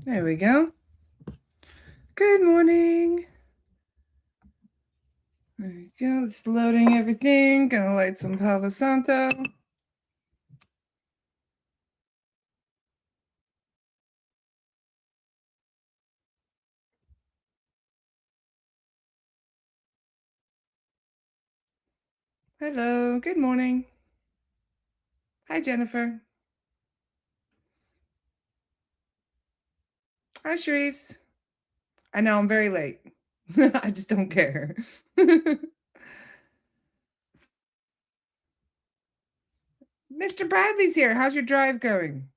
There we go. Good morning. There we go. Just loading everything. Gonna light some Palo Santo. Hello. Good morning. Hi, Jennifer. Hi, Sharice. I know I'm very late. I just don't care. Mr. Bradley's here. How's your drive going?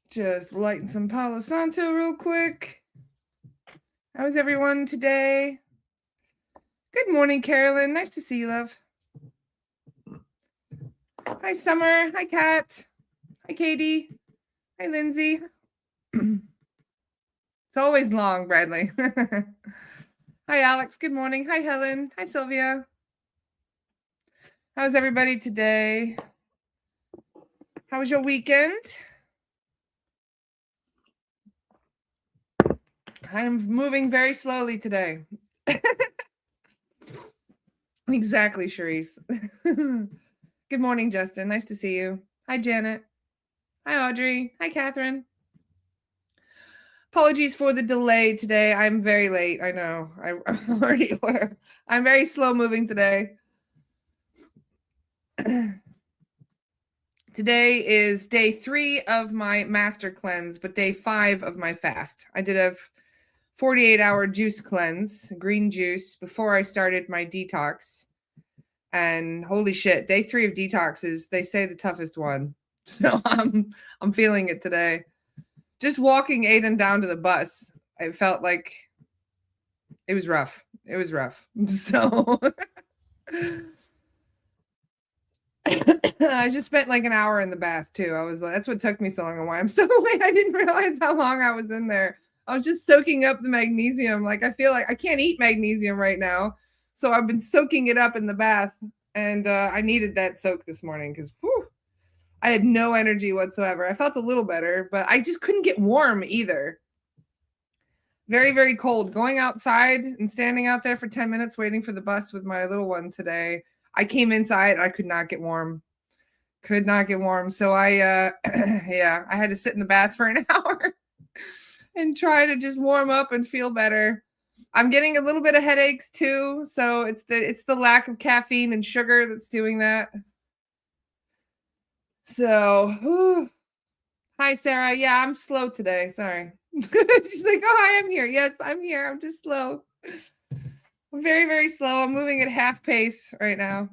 Just lighting some Palo Santo real quick. How's everyone today? Good morning, Carolyn. Nice to see you, love. Hi, Summer. Hi, Kat. Hi, Katie. Hi, Lindsay. It's always long, Bradley. Hi, Alex. Good morning. Hi, Helen. Hi, Sylvia. How's everybody today? How was your weekend? I'm moving very slowly today. Exactly, Charisse. Good morning, Justin. Nice to see you. Hi, Janet. Hi, Audrey. Hi, Catherine. Apologies for the delay today. I'm very late. I know. I'm already aware. I'm very slow moving today. Today is day 3 of my master cleanse, but day 5 of my fast. I did a 48-hour juice cleanse, green juice, before I started my detox. And holy shit, day 3 of detox is, they say, the toughest one. So I'm feeling it today. Just walking Aiden down to the bus, I felt like it was rough. It was rough. So I just spent like an hour in the bath too. I was like, that's what took me so long and why I'm so late. I didn't realize how long I was in there. I was just soaking up the magnesium. Like I feel like I can't eat magnesium right now. So I've been soaking it up in the bath. And I needed that soak this morning because I had no energy whatsoever. I felt a little better, but I just couldn't get warm either. Very, very cold. Going outside and standing out there for 10 minutes waiting for the bus with my little one today. I came inside. I could not get warm. Could not get warm. So I yeah, I had to sit in the bath for an hour and try to just warm up and feel better. I'm getting a little bit of headaches too, so it's the lack of caffeine and sugar that's doing that. So, whew. Hi Sarah. Yeah, I'm slow today. Sorry. She's like, "Oh, I am here." Yes, I'm here. I'm just slow. I'm very, very slow. I'm moving at half pace right now.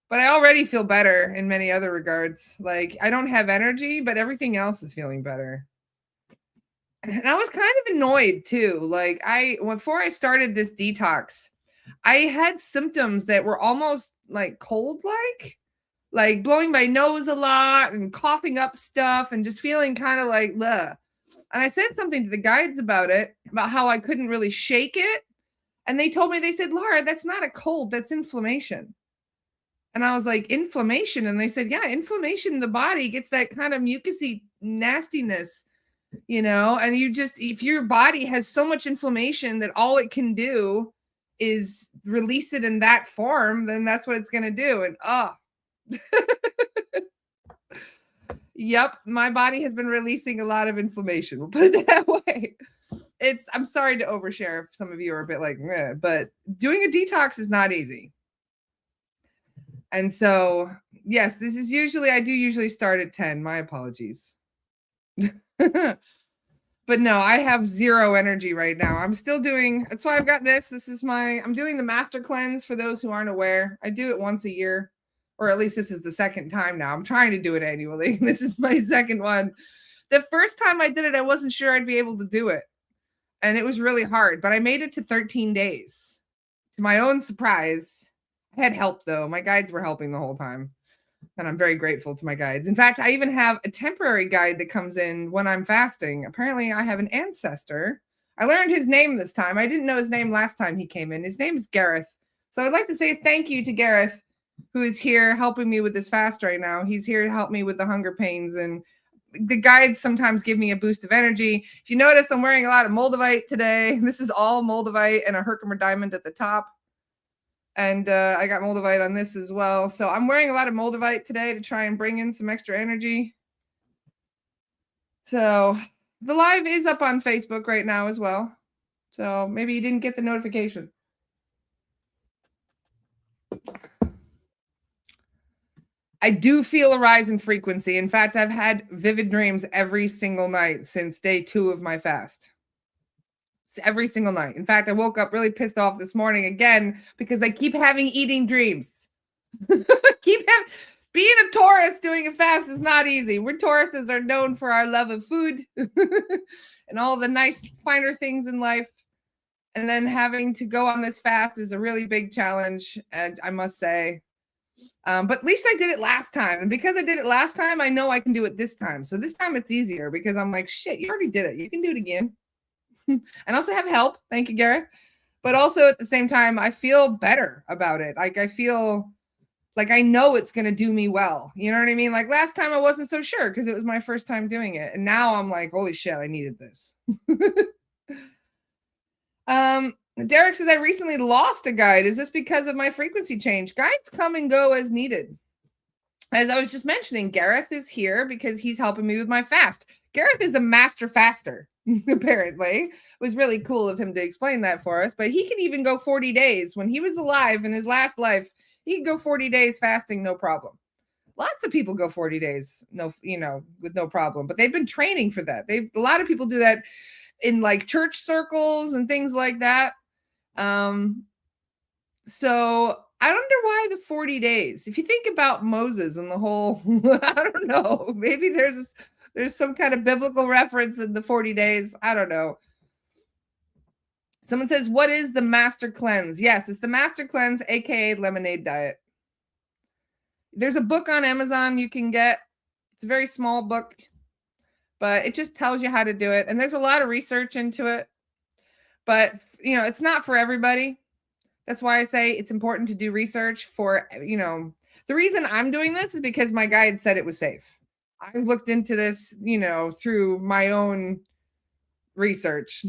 But I already feel better in many other regards. Like I don't have energy, but everything else is feeling better. And I was kind of annoyed too. Like before I started this detox, I had symptoms that were almost like cold like blowing my nose a lot and coughing up stuff and just feeling kind of like ugh. And I said something to the guides about it, about how I couldn't really shake it. And they told me, they said, "Laura, that's not a cold, that's inflammation." And I was like, "Inflammation?" And they said, "Yeah, inflammation in the body gets that kind of mucusy nastiness, and you just, if your body has so much inflammation that all it can do is release it in that form, then that's what it's going to do." And yep, my body has been releasing a lot of inflammation. We'll put it that way. I'm sorry to overshare if some of you are a bit like, meh, but doing a detox is not easy. And so, yes, I do usually start at 10. My apologies. But no, I have zero energy right now. I'm still doing, that's why I've got this. I'm doing the master cleanse for those who aren't aware. I do it once a year, or at least this is the second time now. I'm trying to do it annually. This is my second one. The first time I did it, I wasn't sure I'd be able to do it. And it was really hard, but I made it to 13 days. To my own surprise, I had help though. My guides were helping the whole time. And I'm very grateful to my guides. In fact, I even have a temporary guide that comes in when I'm fasting. Apparently, I have an ancestor. I learned his name this time. I didn't know his name last time he came in. His name is Gareth. So I'd like to say thank you to Gareth who is here helping me with this fast right now. He's here to help me with the hunger pains, and the guides sometimes give me a boost of energy. If you notice, I'm wearing a lot of moldavite today. This is all moldavite and a Herkimer diamond at the top. And I got moldavite on this as well. So I'm wearing a lot of moldavite today to try and bring in some extra energy. So the live is up on Facebook right now as well. So maybe you didn't get the notification. I do feel a rise in frequency. In fact, I've had vivid dreams every single night since day 2 of my fast. Every single night. In fact, I woke up really pissed off this morning again because I keep having eating dreams. Being a Taurus doing a fast is not easy. We're Tauruses are known for our love of food and all the nice, finer things in life. And then having to go on this fast is a really big challenge, and I must say. But at least I did it last time. And because I did it last time, I know I can do it this time. So this time it's easier because I'm like, shit, you already did it. You can do it again. And also have help. Thank you, Gareth. But also at the same time, I feel better about it. Like I feel like I know it's going to do me well. You know what I mean? Like last time I wasn't so sure because it was my first time doing it. And now I'm like, holy shit, I needed this. Derek says, I recently lost a guide. Is this because of my frequency change? Guides come and go as needed. As I was just mentioning, Gareth is here because he's helping me with my fast. Gareth is a master faster, apparently. It was really cool of him to explain that for us. But he can even go 40 days. When he was alive in his last life, he could go 40 days fasting, no problem. Lots of people go 40 days, with no problem. But they've been training for that. A lot of people do that in like church circles and things like that. So I wonder why the 40 days. If you think about Moses and the whole, I don't know, maybe there's some kind of biblical reference in the 40 days. I don't know. Someone says, what is the master cleanse? Yes, it's the master cleanse, aka lemonade diet. There's a book on Amazon you can get. It's a very small book, but it just tells you how to do it. And there's a lot of research into it. But, it's not for everybody. That's why I say it's important to do research for, the reason I'm doing this is because my guide said it was safe. I looked into this, through my own research.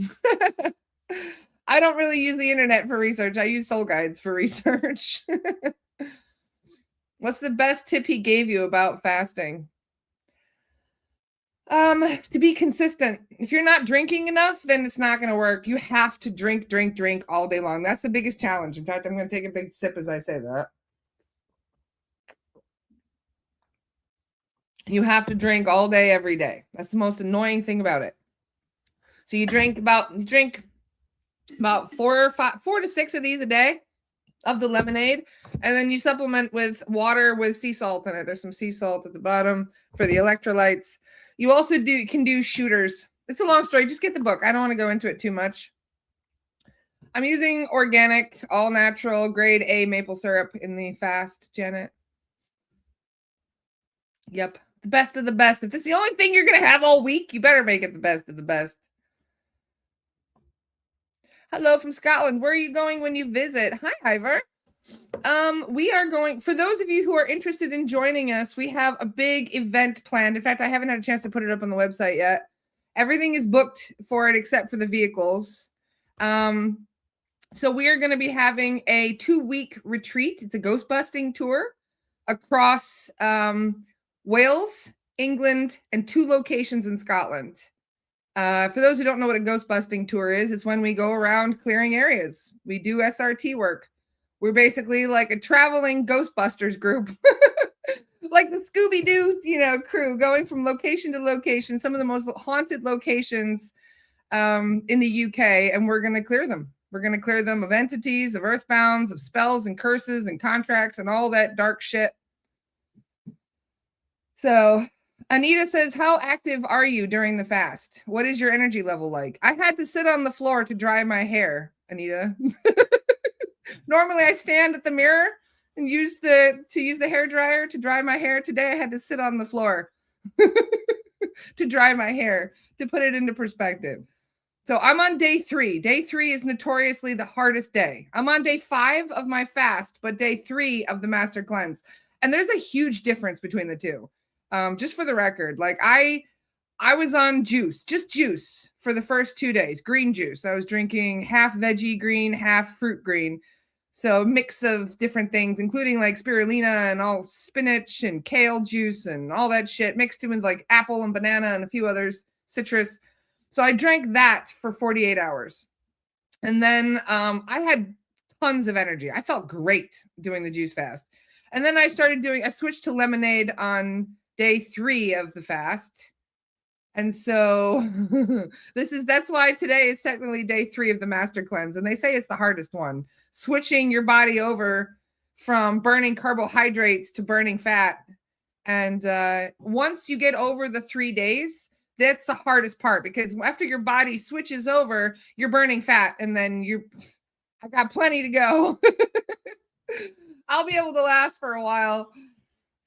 I don't really use the internet for research. I use soul guides for research. What's the best tip he gave you about fasting? To be consistent. If you're not drinking enough, then it's not going to work. You have to drink all day long. That's the biggest challenge. In fact, I'm going to take a big sip as I say that. You have to drink all day, every day. That's the most annoying thing about it. So you drink about 4 to 6 of these a day of the lemonade, and then you supplement with water with sea salt in it. There's some sea salt at the bottom for the electrolytes. You also can do shooters. It's a long story. Just get the book. I don't want to go into it too much. I'm using organic, all natural, grade A maple syrup in the fast, Janet. Yep. The best of the best. If this is the only thing you're going to have all week, you better make it the best of the best. Hello from Scotland. Where are you going when you visit? Hi, Ivor. We are going, for those of you who are interested in joining us, we have a big event planned. In fact, I haven't had a chance to put it up on the website yet. Everything is booked for it except for the vehicles. So we are going to be having a 2-week retreat. It's a ghost busting tour across Wales, England, and 2 locations in Scotland. For those who don't know what a ghost busting tour is, it's when we go around clearing areas. We do SRT work. We're basically like a traveling Ghostbusters group, like the Scooby-Doo, crew, going from location to location, some of the most haunted locations in the UK, and we're going to clear them. We're going to clear them of entities, of earthbounds, of spells and curses and contracts and all that dark shit. So Anita says, how active are you during the fast? What is your energy level like? I had to sit on the floor to dry my hair, Anita. Normally I stand at the mirror and use the hair dryer to dry my hair. Today I had to sit on the floor to dry my hair, to put it into perspective. So I'm on day 3. Day 3 is notoriously the hardest day. I'm on day 5 of my fast, but day 3 of the master cleanse. And there's a huge difference between the two. Just for the record, like I was on juice, just juice for the first 2 days, green juice. I was drinking half veggie green, half fruit green. So mix of different things, including like spirulina and all spinach and kale juice and all that shit, mixed in with like apple and banana and a few others, citrus. So I drank that for 48 hours. And then I had tons of energy. I felt great doing the juice fast. And then I switched to lemonade on day 3 of the fast. And so that's why today is technically day 3 of the master cleanse. And they say it's the hardest one, switching your body over from burning carbohydrates to burning fat. And once you get over the 3 days, that's the hardest part, because after your body switches over, you're burning fat, and then I got plenty to go. I'll be able to last for a while.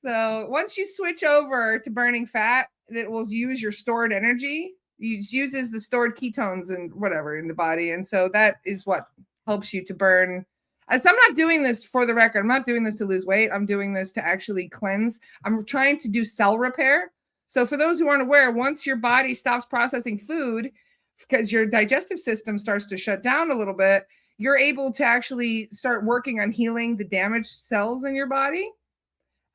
So once you switch over to burning fat, it will use your stored energy. It uses the stored ketones and whatever in the body. And so that is what helps you to burn. So I'm not doing this, for the record, I'm not doing this to lose weight. I'm doing this to actually cleanse. I'm trying to do cell repair. So for those who aren't aware, once your body stops processing food, because your digestive system starts to shut down a little bit, you're able to actually start working on healing the damaged cells in your body.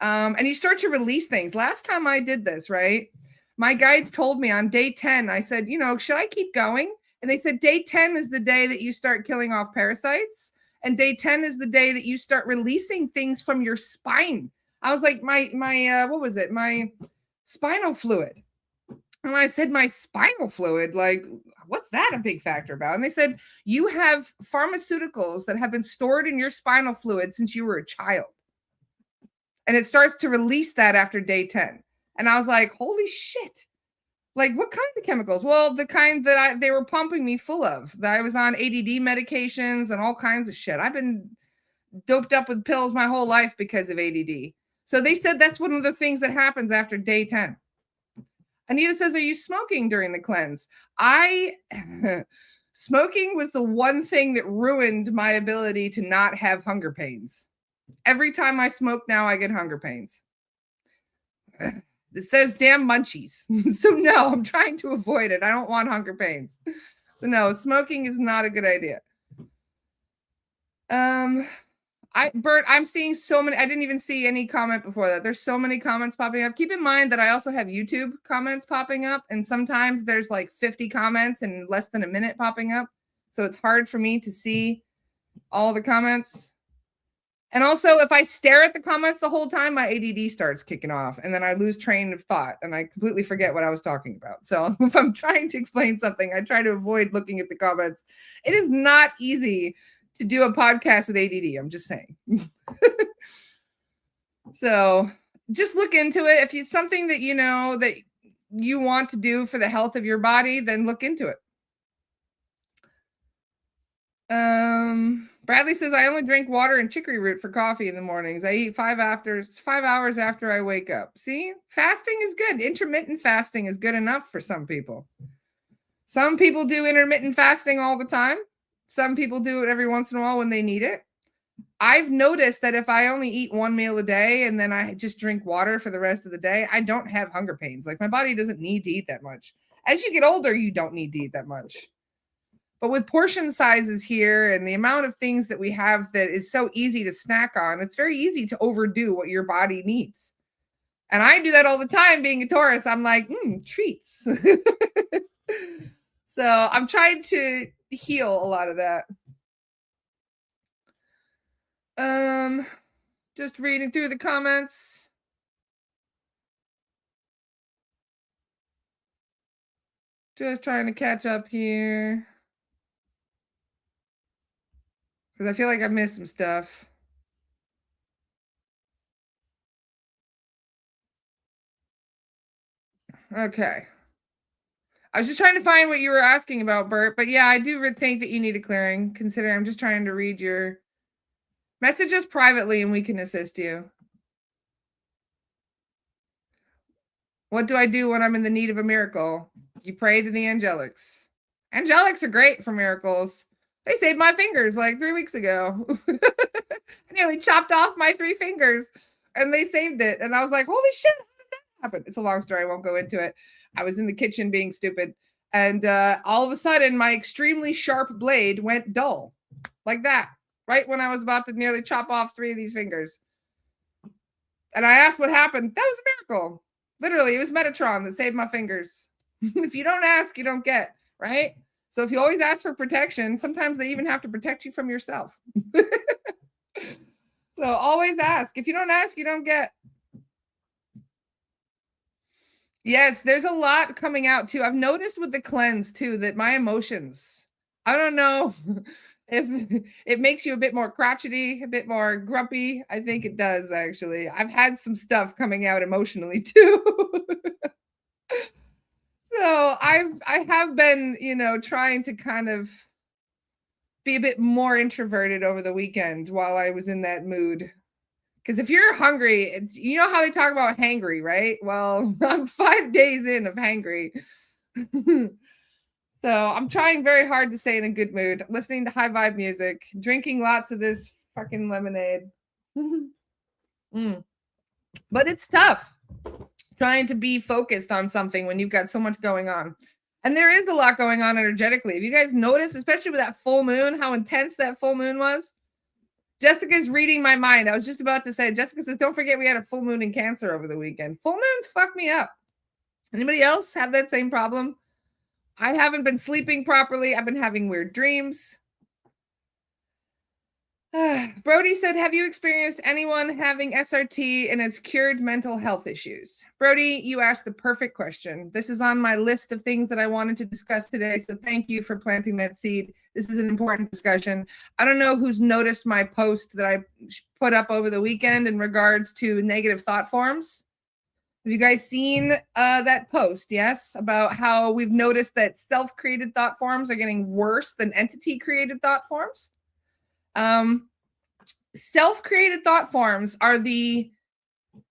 And you start to release things. Last time I did this, right? My guides told me on day 10, I said, should I keep going? And they said, day 10 is the day that you start killing off parasites. And day 10 is the day that you start releasing things from your spine. I was like, what was it? My spinal fluid. And I said, my spinal fluid, like, what's that a big factor about? And they said, you have pharmaceuticals that have been stored in your spinal fluid since you were a child. And it starts to release that after day 10. And I was like, holy shit. Like, what kind of chemicals? Well, the kind that they were pumping me full of. That I was on ADD medications and all kinds of shit. I've been doped up with pills my whole life because of ADD. So they said that's one of the things that happens after day 10. Anita says, are you smoking during the cleanse? Smoking was the one thing that ruined my ability to not have hunger pains. Every time I smoke now, I get hunger pains. It's those damn munchies. So no, I'm trying to avoid it. I don't want hunger pains. So no, smoking is not a good idea. Bert, I'm seeing so many. I didn't even see any comment before that. There's so many comments popping up. Keep in mind that I also have YouTube comments popping up, and sometimes there's like 50 comments in less than a minute popping up. So it's hard for me to see all the comments. And also, if I stare at the comments the whole time, my ADD starts kicking off, and then I lose train of thought, and I completely forget what I was talking about. So if I'm trying to explain something, I try to avoid looking at the comments. It is not easy to do a podcast with ADD. I'm just saying. So just look into it. If it's something that that you want to do for the health of your body, then look into it. Bradley says, I only drink water and chicory root for coffee in the mornings. I eat 5 hours after I wake up. See, fasting is good. Intermittent fasting is good enough for some people. Some people do intermittent fasting all the time. Some people do it every once in a while when they need it. I've noticed that if I only eat 1 meal a day and then I just drink water for the rest of the day, I don't have hunger pains. Like, my body doesn't need to eat that much. As you get older, you don't need to eat that much. But with portion sizes here and the amount of things that we have that is so easy to snack on, it's very easy to overdo what your body needs. And I do that all the time being a Taurus. I'm like, treats. So I'm trying to heal a lot of that. Just reading through the comments. Just trying to catch up here. Because I feel like I've missed some stuff. Okay. I was just trying to find what you were asking about, Bert. But yeah, I do think that you need a clearing, considering I'm just trying to read your messages privately and we can assist you. What do I do when I'm in the need of a miracle? You pray to the angelics. Angelics are great for miracles. They saved my fingers like 3 weeks ago. I nearly chopped off my 3 fingers and they saved it. And I was like, holy shit, how did that happen? It's a long story. I won't go into it. I was in the kitchen being stupid. And all of a sudden, my extremely sharp blade went dull like that, right when I was about to nearly chop off 3 of these fingers. And I asked what happened. That was a miracle. Literally, it was Metatron that saved my fingers. If you don't ask, you don't get, right? So if you always ask for protection, sometimes they even have to protect you from yourself. So always ask. If you don't ask, you don't get. Yes, there's a lot coming out too. I've noticed with the cleanse too that my emotions, I don't know if it makes you a bit more crotchety, a bit more grumpy. I think it does actually. I've had some stuff coming out emotionally too. So I have been, trying to kind of be a bit more introverted over the weekend while I was in that mood. Because if you're hungry, you know how they talk about hangry, right? Well, I'm 5 days in of hangry. So I'm trying very hard to stay in a good mood, listening to high vibe music, drinking lots of this fucking lemonade. But it's tough trying to be focused on something when you've got so much going on. And there is a lot going on energetically. If you guys notice, especially with that full moon, how intense that full moon was. Jessica's reading my mind. I was just about to say, Jessica says, don't forget we had a full moon in Cancer over the weekend. Full moons fuck me up. Anybody else have that same problem? I haven't been sleeping properly. I've been having weird dreams. Brody said, have you experienced anyone having SRT and it's cured mental health issues? Brody, you asked the perfect question. This is on my list of things that I wanted to discuss today. So thank you for planting that seed. This is an important discussion. I don't know who's noticed my post that I put up over the weekend in regards to negative thought forms. Have you guys seen that post? Yes, about how we've noticed that self-created thought forms are getting worse than entity-created thought forms. Self-created thought forms are the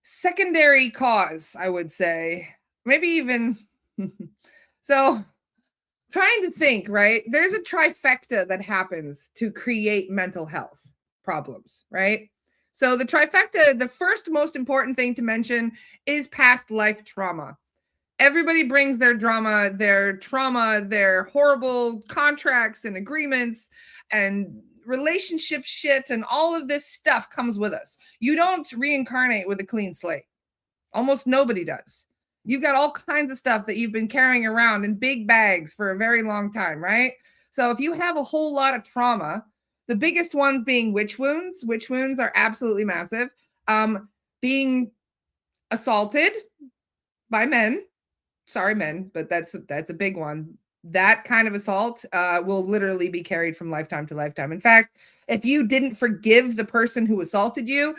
secondary cause, I would say. Maybe even so. Trying to think, right? There's a trifecta that happens to create mental health problems, right? So the trifecta, the first most important thing to mention is past life trauma. Everybody brings their drama, their horrible contracts and agreements and relationship shit and all of this stuff comes with us. You don't reincarnate with a clean slate. Almost nobody does. You've got all kinds of stuff that you've been carrying around in big bags for a very long time, right? So if you have a whole lot of trauma, the biggest ones being witch wounds. Witch wounds are absolutely massive. Being assaulted by men. Sorry, men, but that's a big one. That kind of assault will literally be carried from lifetime to lifetime. In fact, if you didn't forgive the person who assaulted you,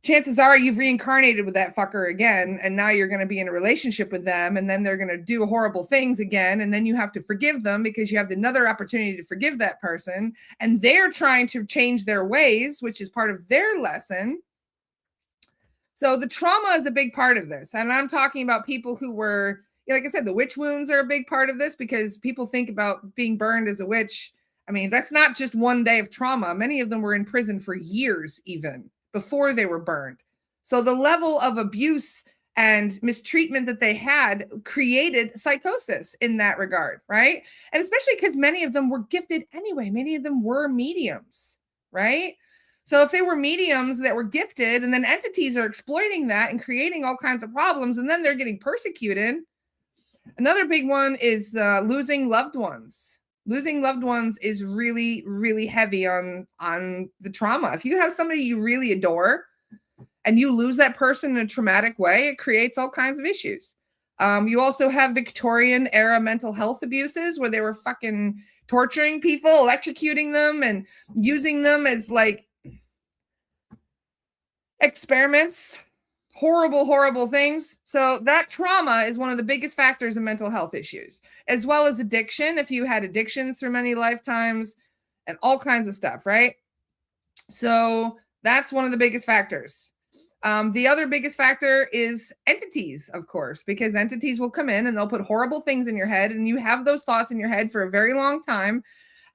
chances are you've reincarnated with that fucker again, and now you're going to be in a relationship with them, and then they're going to do horrible things again, and then you have to forgive them because you have another opportunity to forgive that person, and they're trying to change their ways, which is part of their lesson. So the trauma is a big part of this, and I'm talking about people who were, like I said, the witch wounds are a big part of this because people think about being burned as a witch. I mean, that's not just one day of trauma. Many of them were in prison for years even before they were burned. So the level of abuse and mistreatment that they had created psychosis in that regard, right? And especially because many of them were gifted anyway. Many of them were mediums, right? So if they were mediums that were gifted and then entities are exploiting that and creating all kinds of problems and then they're getting persecuted. Another big one is losing loved ones. Losing loved ones is really, really heavy on the trauma. If you have somebody you really adore and you lose that person in a traumatic way, it creates all kinds of issues. You also have Victorian era mental health abuses where they were fucking torturing people, electrocuting them and using them as like experiments. Horrible, horrible things. So that trauma is one of the biggest factors in mental health issues, as well as addiction. If you had addictions through many lifetimes and all kinds of stuff, right? So that's one of the biggest factors. The other biggest factor is entities, of course, because entities will come in and they'll put horrible things in your head, and you have those thoughts in your head for a very long time,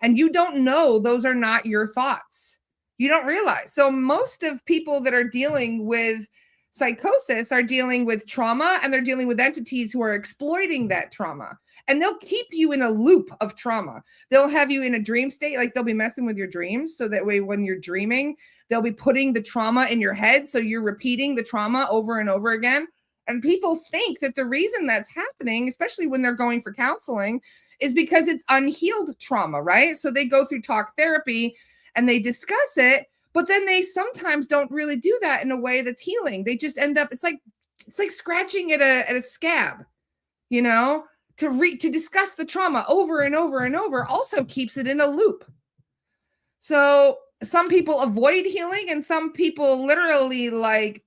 and you don't know those are not your thoughts. You don't realize. So most of people that are dealing with psychosis are dealing with trauma, and they're dealing with entities who are exploiting that trauma. And they'll keep you in a loop of trauma. They'll have you in a dream state, like they'll be messing with your dreams. So that way, when you're dreaming, they'll be putting the trauma in your head. So you're repeating the trauma over and over again. And people think that the reason that's happening, especially when they're going for counseling, is because it's unhealed trauma, right? So they go through talk therapy and they discuss it, but then they sometimes don't really do that in a way that's healing. They just end up, it's like scratching at a scab, you know? To discuss the trauma over and over and over also keeps it in a loop. So some people avoid healing, and some people literally like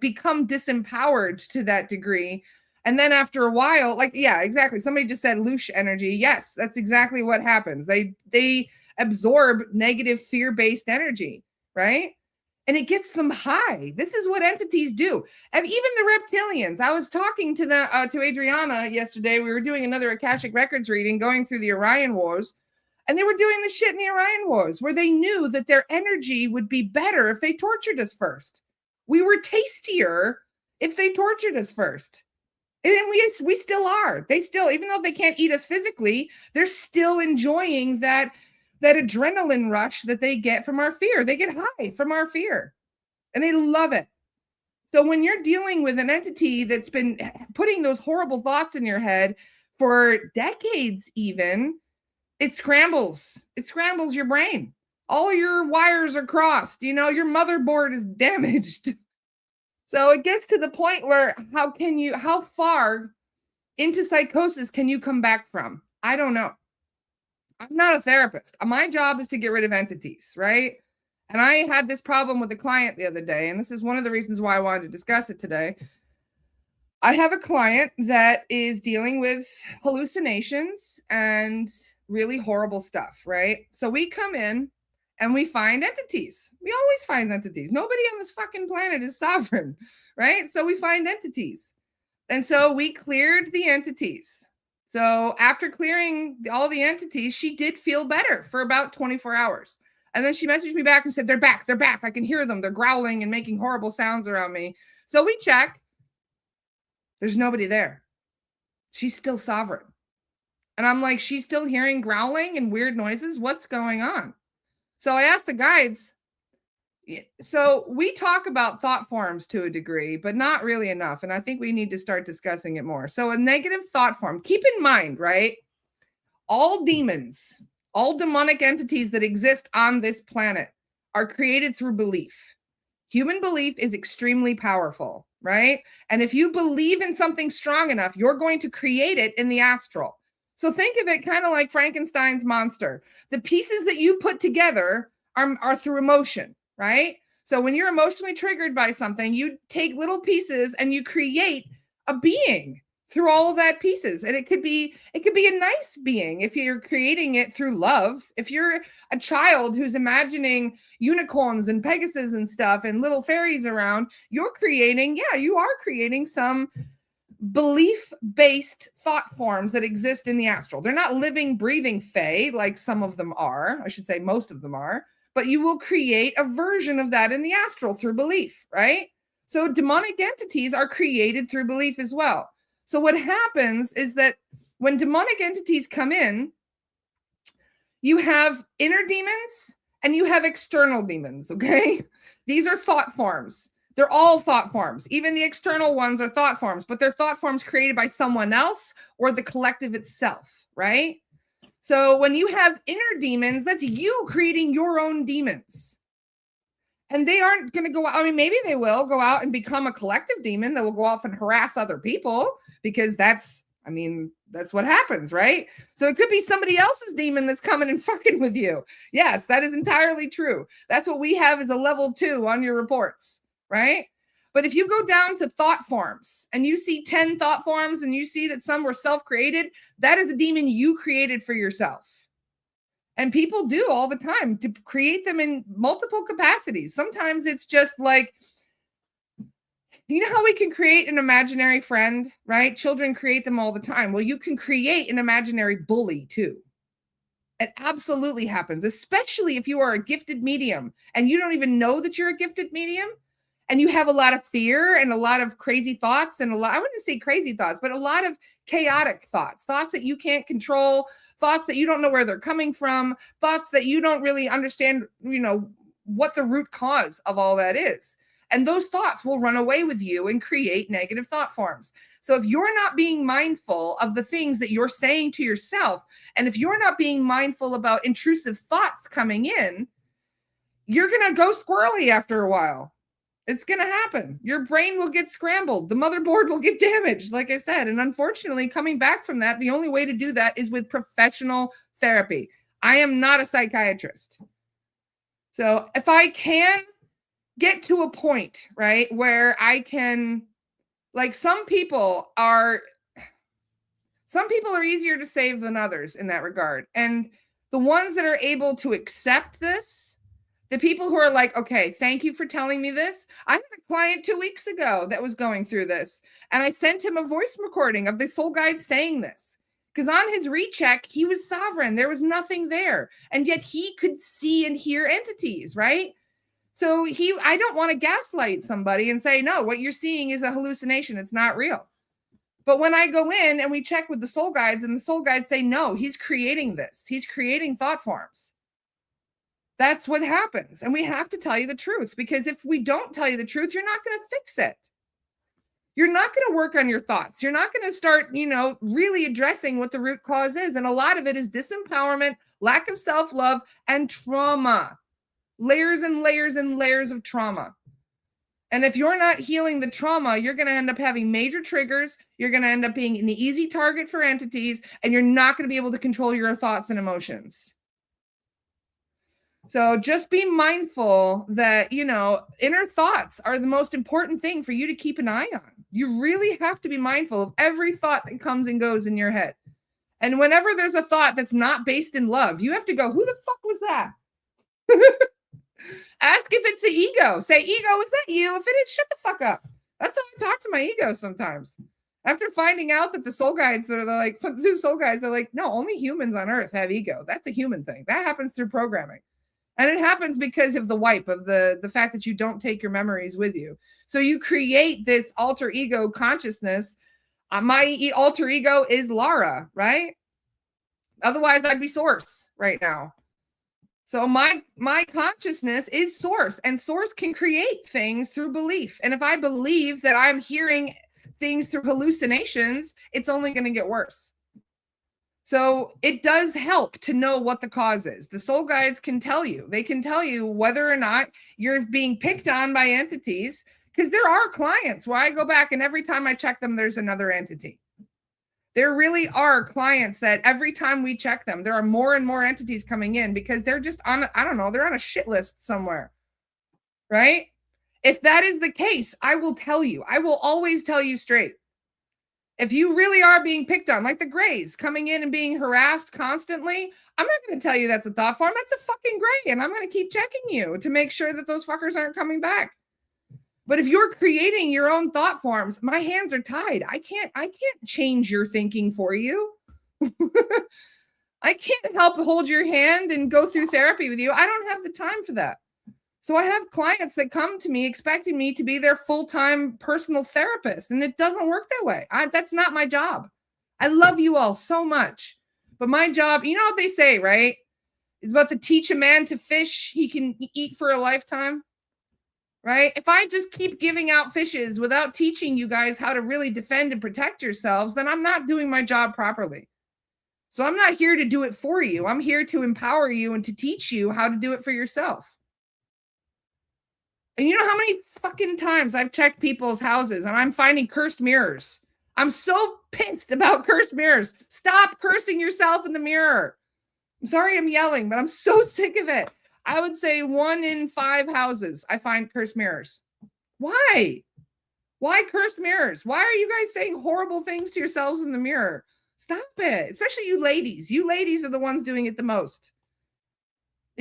become disempowered to that degree. And then after a while, like, yeah, exactly. Somebody just said loosh energy. Yes, that's exactly what happens. They absorb negative fear-based energy, right? And it gets them high. This is what entities do. And even the reptilians. I was talking to to Adriana yesterday. We were doing another Akashic Records reading, going through the Orion Wars. And they were doing the shit in the Orion Wars where they knew that their energy would be better if they tortured us first. We were tastier if they tortured us first. And we still are. They still, even though they can't eat us physically, they're still enjoying that adrenaline rush that they get from our fear. They get high from our fear and they love it. So when you're dealing with an entity that's been putting those horrible thoughts in your head for decades, even, it scrambles your brain. All your wires are crossed, your motherboard is damaged. So it gets to the point where how far into psychosis can you come back from? I don't know. I'm not a therapist. My job is to get rid of entities, right? And I had this problem with a client the other day, and this is one of the reasons why I wanted to discuss it today. I have a client that is dealing with hallucinations and really horrible stuff, right? So we come in and we find entities. We always find entities. Nobody on this fucking planet is sovereign, right? So we find entities. And so we cleared the entities. So after clearing all the entities, she did feel better for about 24 hours. And then she messaged me back and said, they're back. I can hear them. They're growling and making horrible sounds around me. So we check. There's nobody there. She's still sovereign. And I'm like, she's still hearing growling and weird noises. What's going on? So I asked the guides. So we talk about thought forms to a degree, but not really enough. And I think we need to start discussing it more. So a negative thought form, keep in mind, right? All demons, all demonic entities that exist on this planet are created through belief. Human belief is extremely powerful, right? And if you believe in something strong enough, you're going to create it in the astral. So think of it kind of like Frankenstein's monster. The pieces that you put together are through emotion, right? So when you're emotionally triggered by something, you take little pieces and you create a being through all of that pieces. And it could be a nice being if you're creating it through love. If you're a child who's imagining unicorns and Pegasus and stuff and little fairies around, you are creating some belief-based thought forms that exist in the astral. They're not living, breathing fae like some of them are. I should say most of them are. But you will create a version of that in the astral through belief, right? So demonic entities are created through belief as well. So what happens is that when demonic entities come in, you have inner demons and you have external demons, okay? These are thought forms. They're all thought forms. Even the external ones are thought forms, but they're thought forms created by someone else or the collective itself, right? So when you have inner demons, that's you creating your own demons. And they aren't going to go out. I mean, maybe they will go out and become a collective demon that will go off and harass other people because that's what happens, right? So it could be somebody else's demon that's coming and fucking with you. Yes, that is entirely true. That's what we have as a level 2 on your reports, right? But if you go down to thought forms and you see 10 thought forms and you see that some were self-created, that is a demon you created for yourself. And people do all the time to create them in multiple capacities. Sometimes it's just like You know how we can create an imaginary friend, right? Children create them all the time. Well, you can create an imaginary bully too. It absolutely happens, especially if you are a gifted medium and you don't even know that you're a gifted medium and you have a lot of fear and a lot of crazy thoughts and I wouldn't say crazy thoughts, but a lot of chaotic thoughts that you can't control, thoughts that you don't know where they're coming from, thoughts that you don't really understand, what the root cause of all that is. And those thoughts will run away with you and create negative thought forms. So if you're not being mindful of the things that you're saying to yourself, and if you're not being mindful about intrusive thoughts coming in, you're going to go squirrely after a while. It's going to happen. Your brain will get scrambled. The motherboard will get damaged, like I said. And unfortunately, coming back from that, the only way to do that is with professional therapy. I am not a psychiatrist. So if I can get to a point, right, where I can, like some people are easier to save than others in that regard. And the ones that are able to accept this, the people who are like, okay, thank you for telling me this. I had a client 2 weeks ago that was going through this, and I sent him a voice recording of the soul guide saying this. Because on his recheck, he was sovereign. There was nothing there. And yet he could see and hear entities, right? So I don't want to gaslight somebody and say, no, what you're seeing is a hallucination. It's not real. But when I go in and we check with the soul guides and the soul guides say, no, he's creating this. He's creating thought forms. That's what happens. And we have to tell you the truth, because if we don't tell you the truth, you're not going to fix it. You're not going to work on your thoughts. You're not going to start, really addressing what the root cause is. And a lot of it is disempowerment, lack of self-love, and trauma. Layers and layers and layers of trauma. And if you're not healing the trauma, you're going to end up having major triggers. You're going to end up being an easy target for entities, and you're not going to be able to control your thoughts and emotions. So just be mindful that, inner thoughts are the most important thing for you to keep an eye on. You really have to be mindful of every thought that comes and goes in your head. And whenever there's a thought that's not based in love, you have to go, who the fuck was that? Ask if it's the ego. Say, ego, is that you? If it is, shut the fuck up. That's how I talk to my ego sometimes. After finding out that the soul guides they're like, no, only humans on earth have ego. That's a human thing. That happens through programming. And it happens because of the wipe, of the fact that you don't take your memories with you. So you create this alter ego consciousness. My alter ego is Lara, right? Otherwise, I'd be Source right now. So my consciousness is Source, and Source can create things through belief. And if I believe that I'm hearing things through hallucinations, it's only going to get worse. So it does help to know what the cause is. The soul guides can tell you. They can tell you whether or not you're being picked on by entities, because there are clients where I go back and every time I check them, there's another entity. There really are clients that every time we check them, there are more and more entities coming in because they're just on, they're on a shit list somewhere, right? If that is the case, I will tell you. I will always tell you straight. If you really are being picked on, like the Greys coming in and being harassed constantly, I'm not going to tell you that's a thought form. That's a fucking Grey, and I'm going to keep checking you to make sure that those fuckers aren't coming back. But if you're creating your own thought forms, my hands are tied. I can't change your thinking for you. I can't help hold your hand and go through therapy with you. I don't have the time for that. So I have clients that come to me expecting me to be their full-time personal therapist, and it doesn't work that way. That's not my job. I love you all so much, but my job, you know what they say, right? It's about to teach a man to fish, he can eat for a lifetime. Right? If I just keep giving out fishes without teaching you guys how to really defend and protect yourselves, then I'm not doing my job properly. So I'm not here to do it for you. I'm here to empower you and to teach you how to do it for yourself. And you know how many fucking times I've checked people's houses and I'm finding cursed mirrors? I'm so pissed about cursed mirrors. Stop cursing yourself in the mirror. I'm sorry I'm yelling, but I'm so sick of it. I would say 1 in 5 houses I find cursed mirrors. Why? Why cursed mirrors? Why are you guys saying horrible things to yourselves in the mirror? Stop it. Especially you ladies. You ladies are the ones doing it the most.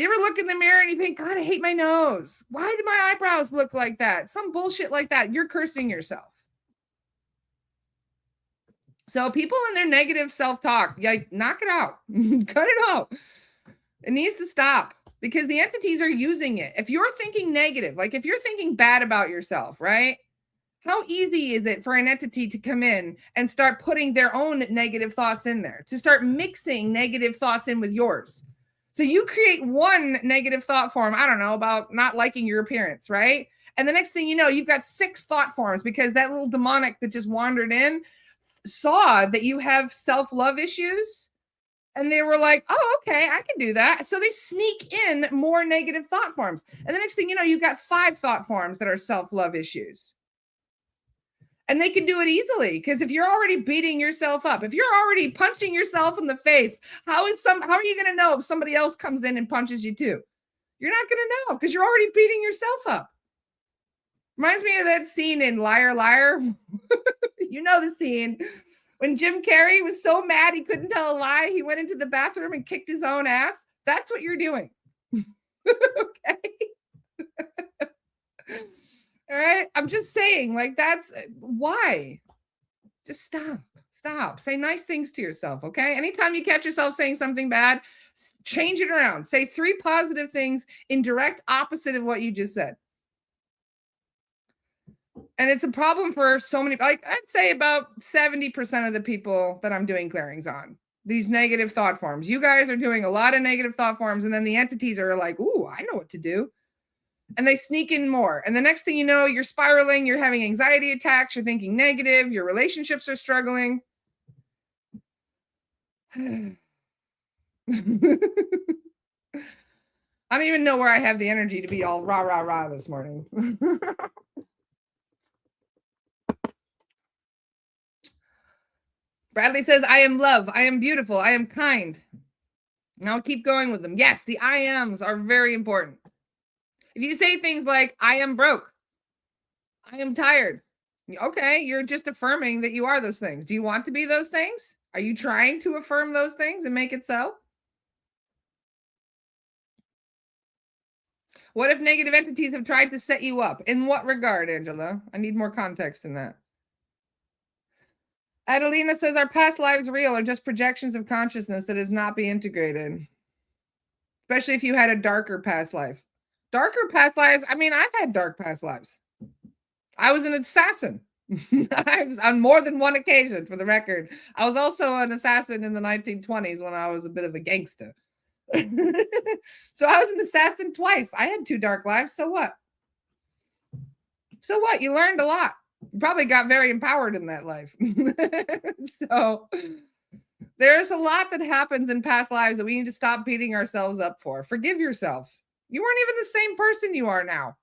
You ever look in the mirror and you think, God, I hate my nose. Why do my eyebrows look like that? Some bullshit like that. You're cursing yourself. So people in their negative self-talk, like, knock it out. Cut it out. It needs to stop because the entities are using it. If you're thinking negative, like if you're thinking bad about yourself, right? How easy is it for an entity to come in and start putting their own negative thoughts in there, to start mixing negative thoughts in with yours? So you create one negative thought form, I don't know, about not liking your appearance, right? And the next thing you know, you've got 6 thought forms because that little demonic that just wandered in saw that you have self-love issues. And they were like, oh, okay, I can do that. So they sneak in more negative thought forms. And the next thing you know, you've got 5 thought forms that are self-love issues. And they can do it easily because if you're already beating yourself up, if you're already punching yourself in the face, how are you going to know if somebody else comes in and punches you too? You're not going to know because you're already beating yourself up. Reminds me of that scene in Liar, Liar. You know the scene when Jim Carrey was so mad he couldn't tell a lie. He went into the bathroom and kicked his own ass. That's what you're doing. Okay. All right. I'm just saying, like, that's why. Just stop. Say nice things to yourself. Okay. Anytime you catch yourself saying something bad, change it around. Say 3 positive things in direct opposite of what you just said. And it's a problem for so many, like I'd say about 70% of the people that I'm doing clearings on, these negative thought forms. You guys are doing a lot of negative thought forms, and then the entities are like, ooh, I know what to do. And they sneak in more. And the next thing you know, you're spiraling, you're having anxiety attacks, you're thinking negative, your relationships are struggling. I don't even know where I have the energy to be all rah, rah, rah this morning. Bradley says, I am love. I am beautiful. I am kind. And I'll keep going with them. Yes, the I ams are very important. If you say things like, I am broke, I am tired. Okay, you're just affirming that you are those things. Do you want to be those things? Are you trying to affirm those things and make it so? What if negative entities have tried to set you up? In what regard, Angela? I need more context in that. Adelina says, our past lives real or just projections of consciousness that is not being integrated? Especially if you had a darker past life. Darker past lives, I mean, I've had dark past lives. I was an assassin. I was on more than one occasion, for the record. I was also an assassin in the 1920s when I was a bit of a gangster. So I was an assassin twice. I had 2 dark lives. So what? So what? You learned a lot. You probably got very empowered in that life. So there's a lot that happens in past lives that we need to stop beating ourselves up for. Forgive yourself. You weren't even the same person you are now.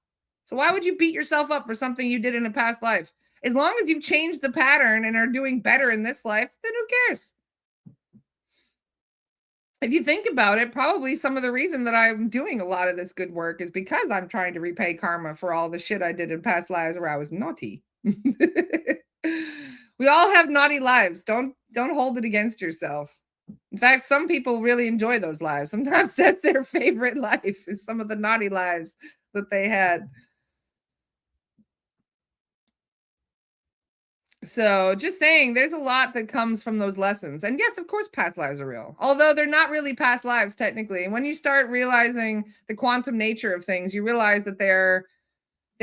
So why would you beat yourself up for something you did in a past life? As long as you've changed the pattern and are doing better in this life, then who cares? If you think about it, probably some of the reason that I'm doing a lot of this good work is because I'm trying to repay karma for all the shit I did in past lives where I was naughty. We all have naughty lives. Don't hold it against yourself. In fact, some people really enjoy those lives. Sometimes that's their favorite life, is some of the naughty lives that they had. So just saying, there's a lot that comes from those lessons. And yes, of course, past lives are real, although they're not really past lives technically. And when you start realizing the quantum nature of things, you realize that they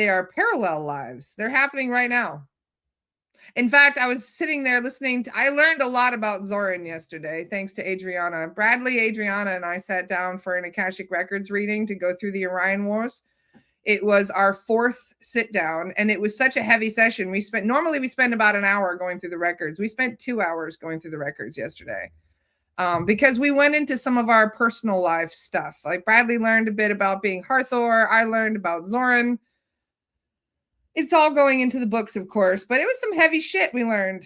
are parallel lives. They're happening right now. In fact, I was sitting there listening I learned a lot about Zoran yesterday, thanks to Adriana. Bradley, Adriana, and I sat down for an Akashic Records reading to go through the Orion Wars. It was our 4th sit down, and it was such a heavy session. Normally we spend about an hour going through the records. We spent 2 hours going through the records yesterday. Because we went into some of our personal life stuff. Like Bradley learned a bit about being Hathor. I learned about Zoran. It's all going into the books, of course, but it was some heavy shit we learned.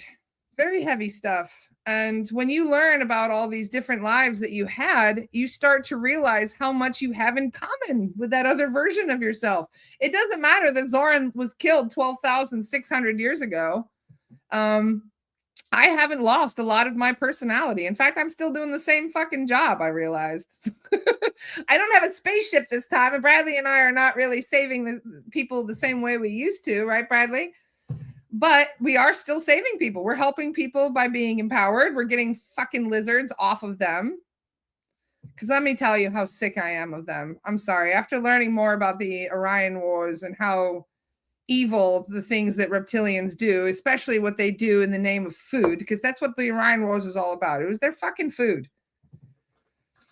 Very heavy stuff. And when you learn about all these different lives that you had, you start to realize how much you have in common with that other version of yourself. It doesn't matter that Zoran was killed 12,600 years ago. I haven't lost a lot of my personality. In fact, I'm still doing the same fucking job, I realized. I don't have a spaceship this time, and Bradley and I are not really saving the people the same way we used to, right, Bradley? But we are still saving people. We're helping people by being empowered. We're getting fucking lizards off of them. Because let me tell you how sick I am of them. I'm sorry. After learning more about the Orion Wars and how evil the things that reptilians do, especially what they do in the name of food, because that's what the Orion Wars was all about. It was their fucking food.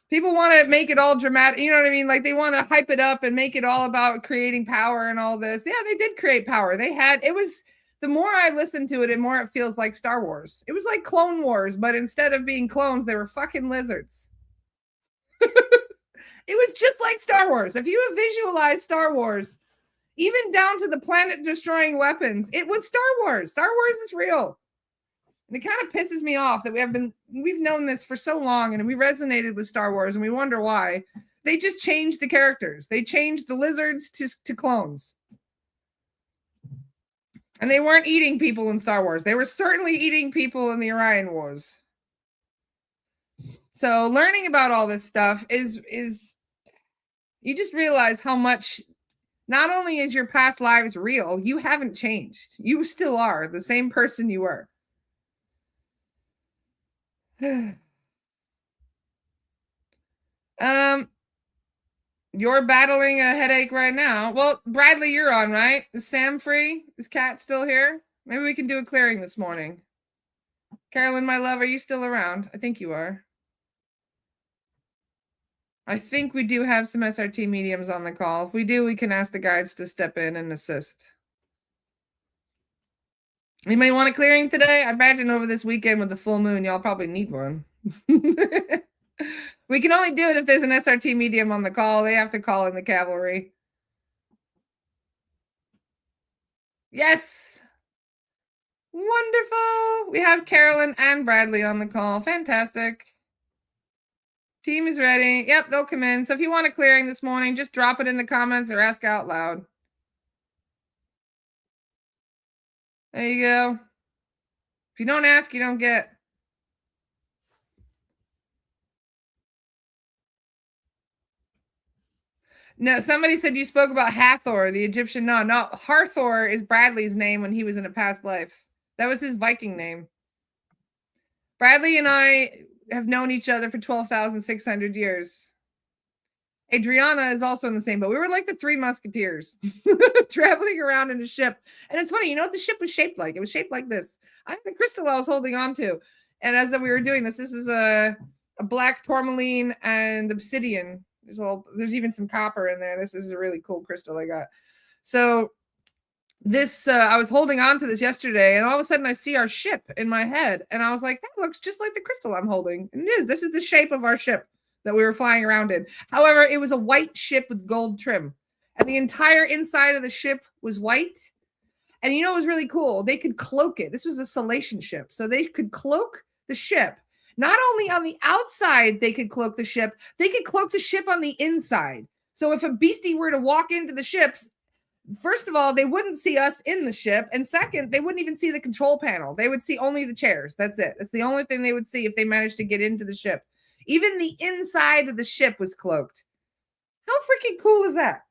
People want to make it all dramatic, you know what I mean? Like they want to hype it up and make it all about creating power and all this. Yeah, they did create power. The more I listen to it, the more it feels like Star Wars. It was like Clone Wars, but instead of being clones, they were fucking lizards. It was just like Star Wars. If you have visualized Star Wars, even down to the planet destroying weapons, it was Star Wars. Star Wars is real. And it kind of pisses me off that we've known this for so long and we resonated with Star Wars and we wonder why. They just changed the characters. They changed the lizards to clones. And they weren't eating people in Star Wars. They were certainly eating people in the Orion Wars. So learning about all this stuff is you just realize how much not only is your past lives real, you haven't changed. You still are the same person you were. You're battling a headache right now. Well, Bradley, you're on, right? Is Sam free? Is Kat still here? Maybe we can do a clearing this morning. Carolyn, my love, are you still around? I think you are. I think we do have some SRT mediums on the call. If we do, we can ask the guides to step in and assist. Anybody want a clearing today? I imagine over this weekend with the full moon, y'all probably need one. We can only do it if there's an SRT medium on the call. They have to call in the cavalry. Yes. Wonderful. We have Carolyn and Bradley on the call. Fantastic. Team is ready. Yep, they'll come in. So if you want a clearing this morning, just drop it in the comments or ask out loud. There you go. If you don't ask, you don't get. No, somebody said you spoke about Hathor, the Egyptian. No, Hathor is Bradley's name when he was in a past life. That was his Viking name. Bradley and I have known each other for 12,600 years. Adriana is also in the same boat. We were like the Three Musketeers traveling around in a ship. And it's funny, you know what the ship was shaped like? It was shaped like this. I have a crystal I was holding on to. And as we were doing this is a black tourmaline and obsidian. There's even some copper in there. This is a really cool crystal I got. So this, I was holding on to this yesterday, and all of a sudden I see our ship in my head. And I was like, that looks just like the crystal I'm holding. And it is. This is the shape of our ship that we were flying around in. However, it was a white ship with gold trim. And the entire inside of the ship was white. And you know what was really cool? They could cloak it. This was a Salation ship. So they could cloak the ship. Not only on the outside, they could cloak the ship, they could cloak the ship on the inside. So if a beastie were to walk into the ships, first of all, they wouldn't see us in the ship. And second, they wouldn't even see the control panel. They would see only the chairs. That's it. That's the only thing they would see if they managed to get into the ship. Even the inside of the ship was cloaked. How freaking cool is that?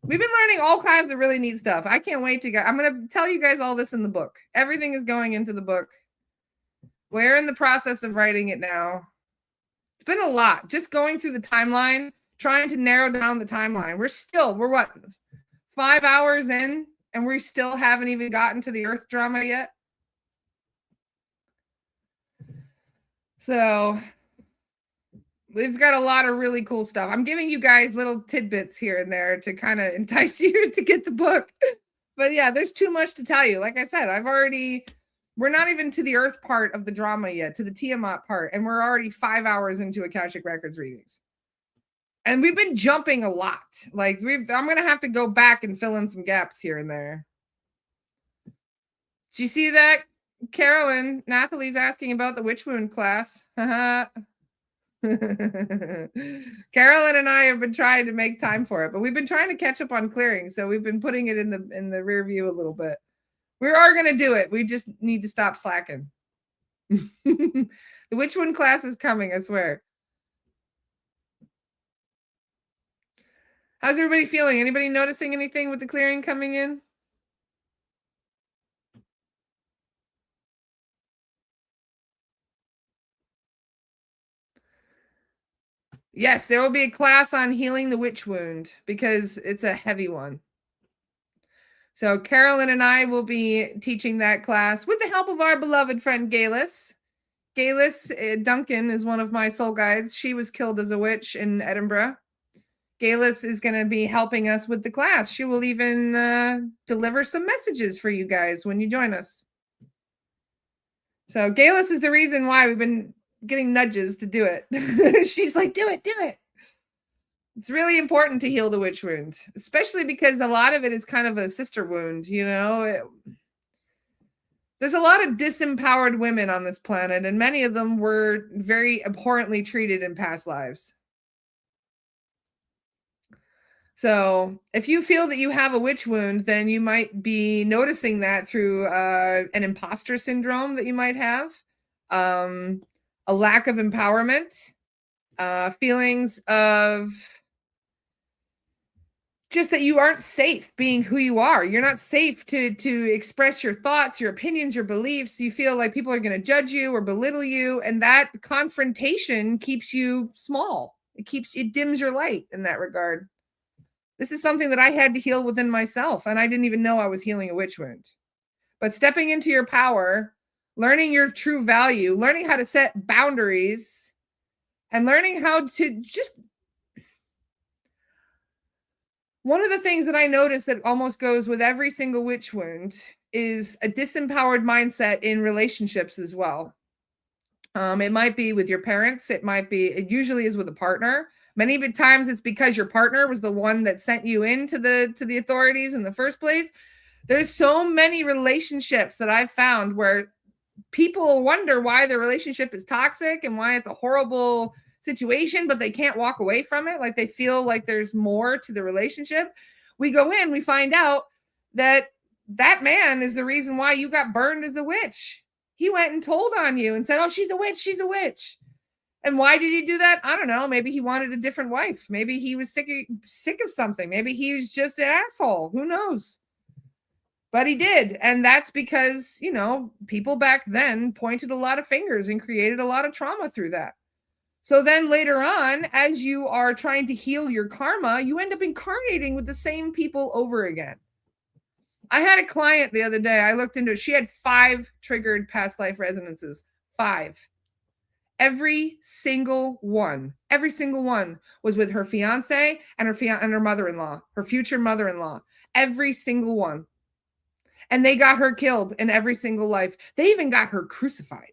We've been learning all kinds of really neat stuff. I can't wait to go. I'm going to tell you guys all this in the book. Everything is going into the book. We're in the process of writing it now. It's been a lot. Just going through the timeline, trying to narrow down the timeline. We're what, 5 hours in, and we still haven't even gotten to the Earth drama yet. So we've got a lot of really cool stuff. I'm giving you guys little tidbits here and there to kind of entice you to get the book. But yeah, there's too much to tell you. Like I said, we're not even to the Earth part of the drama yet, to the Tiamat part, and we're already 5 hours into Akashic Records readings. And we've been jumping a lot. Like I'm going to have to go back and fill in some gaps here and there. Did you see that? Carolyn, Nathalie's asking about the Witch Wound class. Carolyn and I have been trying to make time for it, but we've been trying to catch up on clearing, so we've been putting it in the rear view a little bit. We are going to do it. We just need to stop slacking. The witch one class is coming, I swear. How's everybody feeling? Anybody noticing anything with the clearing coming in? Yes, there will be a class on healing the witch wound because it's a heavy one. So Carolyn and I will be teaching that class with the help of our beloved friend Galis. Galis Duncan is one of my soul guides. She was killed as a witch in Edinburgh. Galis is going to be helping us with the class. She will even deliver some messages for you guys when you join us. So Galis is the reason why we've been getting nudges to do it. She's like, do it, do it. It's really important to heal the witch wound, especially because a lot of it is kind of a sister wound, you know. There's a lot of disempowered women on this planet, and many of them were very abhorrently treated in past lives. So if you feel that you have a witch wound, then you might be noticing that through an imposter syndrome that you might have, a lack of empowerment, feelings of just that you aren't safe being who you are. You're not safe to express your thoughts, your opinions, your beliefs. You feel like people are going to judge you or belittle you, and that confrontation keeps you small. It dims your light in that regard. This is something that I had to heal within myself, and I didn't even know I was healing a witch wound. But stepping into your power, learning your true value, learning how to set boundaries, and learning how to just... One of the things that I notice that almost goes with every single witch wound is a disempowered mindset in relationships as well. It might be with your parents. It usually is with a partner. Many times it's because your partner was the one that sent you into the authorities in the first place. There's so many relationships that I've found where people wonder why their relationship is toxic and why it's a horrible situation, but they can't walk away from it. Like they feel like there's more to the relationship. We go in, we find out that that man is the reason why you got burned as a witch. He went and told on you and said, oh, she's a witch, she's a witch. And why did he do that? I don't know. Maybe he wanted a different wife. Maybe he was sick of something. Maybe he was just an asshole. Who knows? But he did. And that's because, you know, people back then pointed a lot of fingers and created a lot of trauma through that. So then later on, as you are trying to heal your karma, you end up incarnating with the same people over again. I had a client the other day. I looked into it. She had 5 triggered past life resonances. 5. Every single one was with her fiance and her mother-in-law, her future mother-in-law. Every single one. And they got her killed in every single life. They even got her crucified.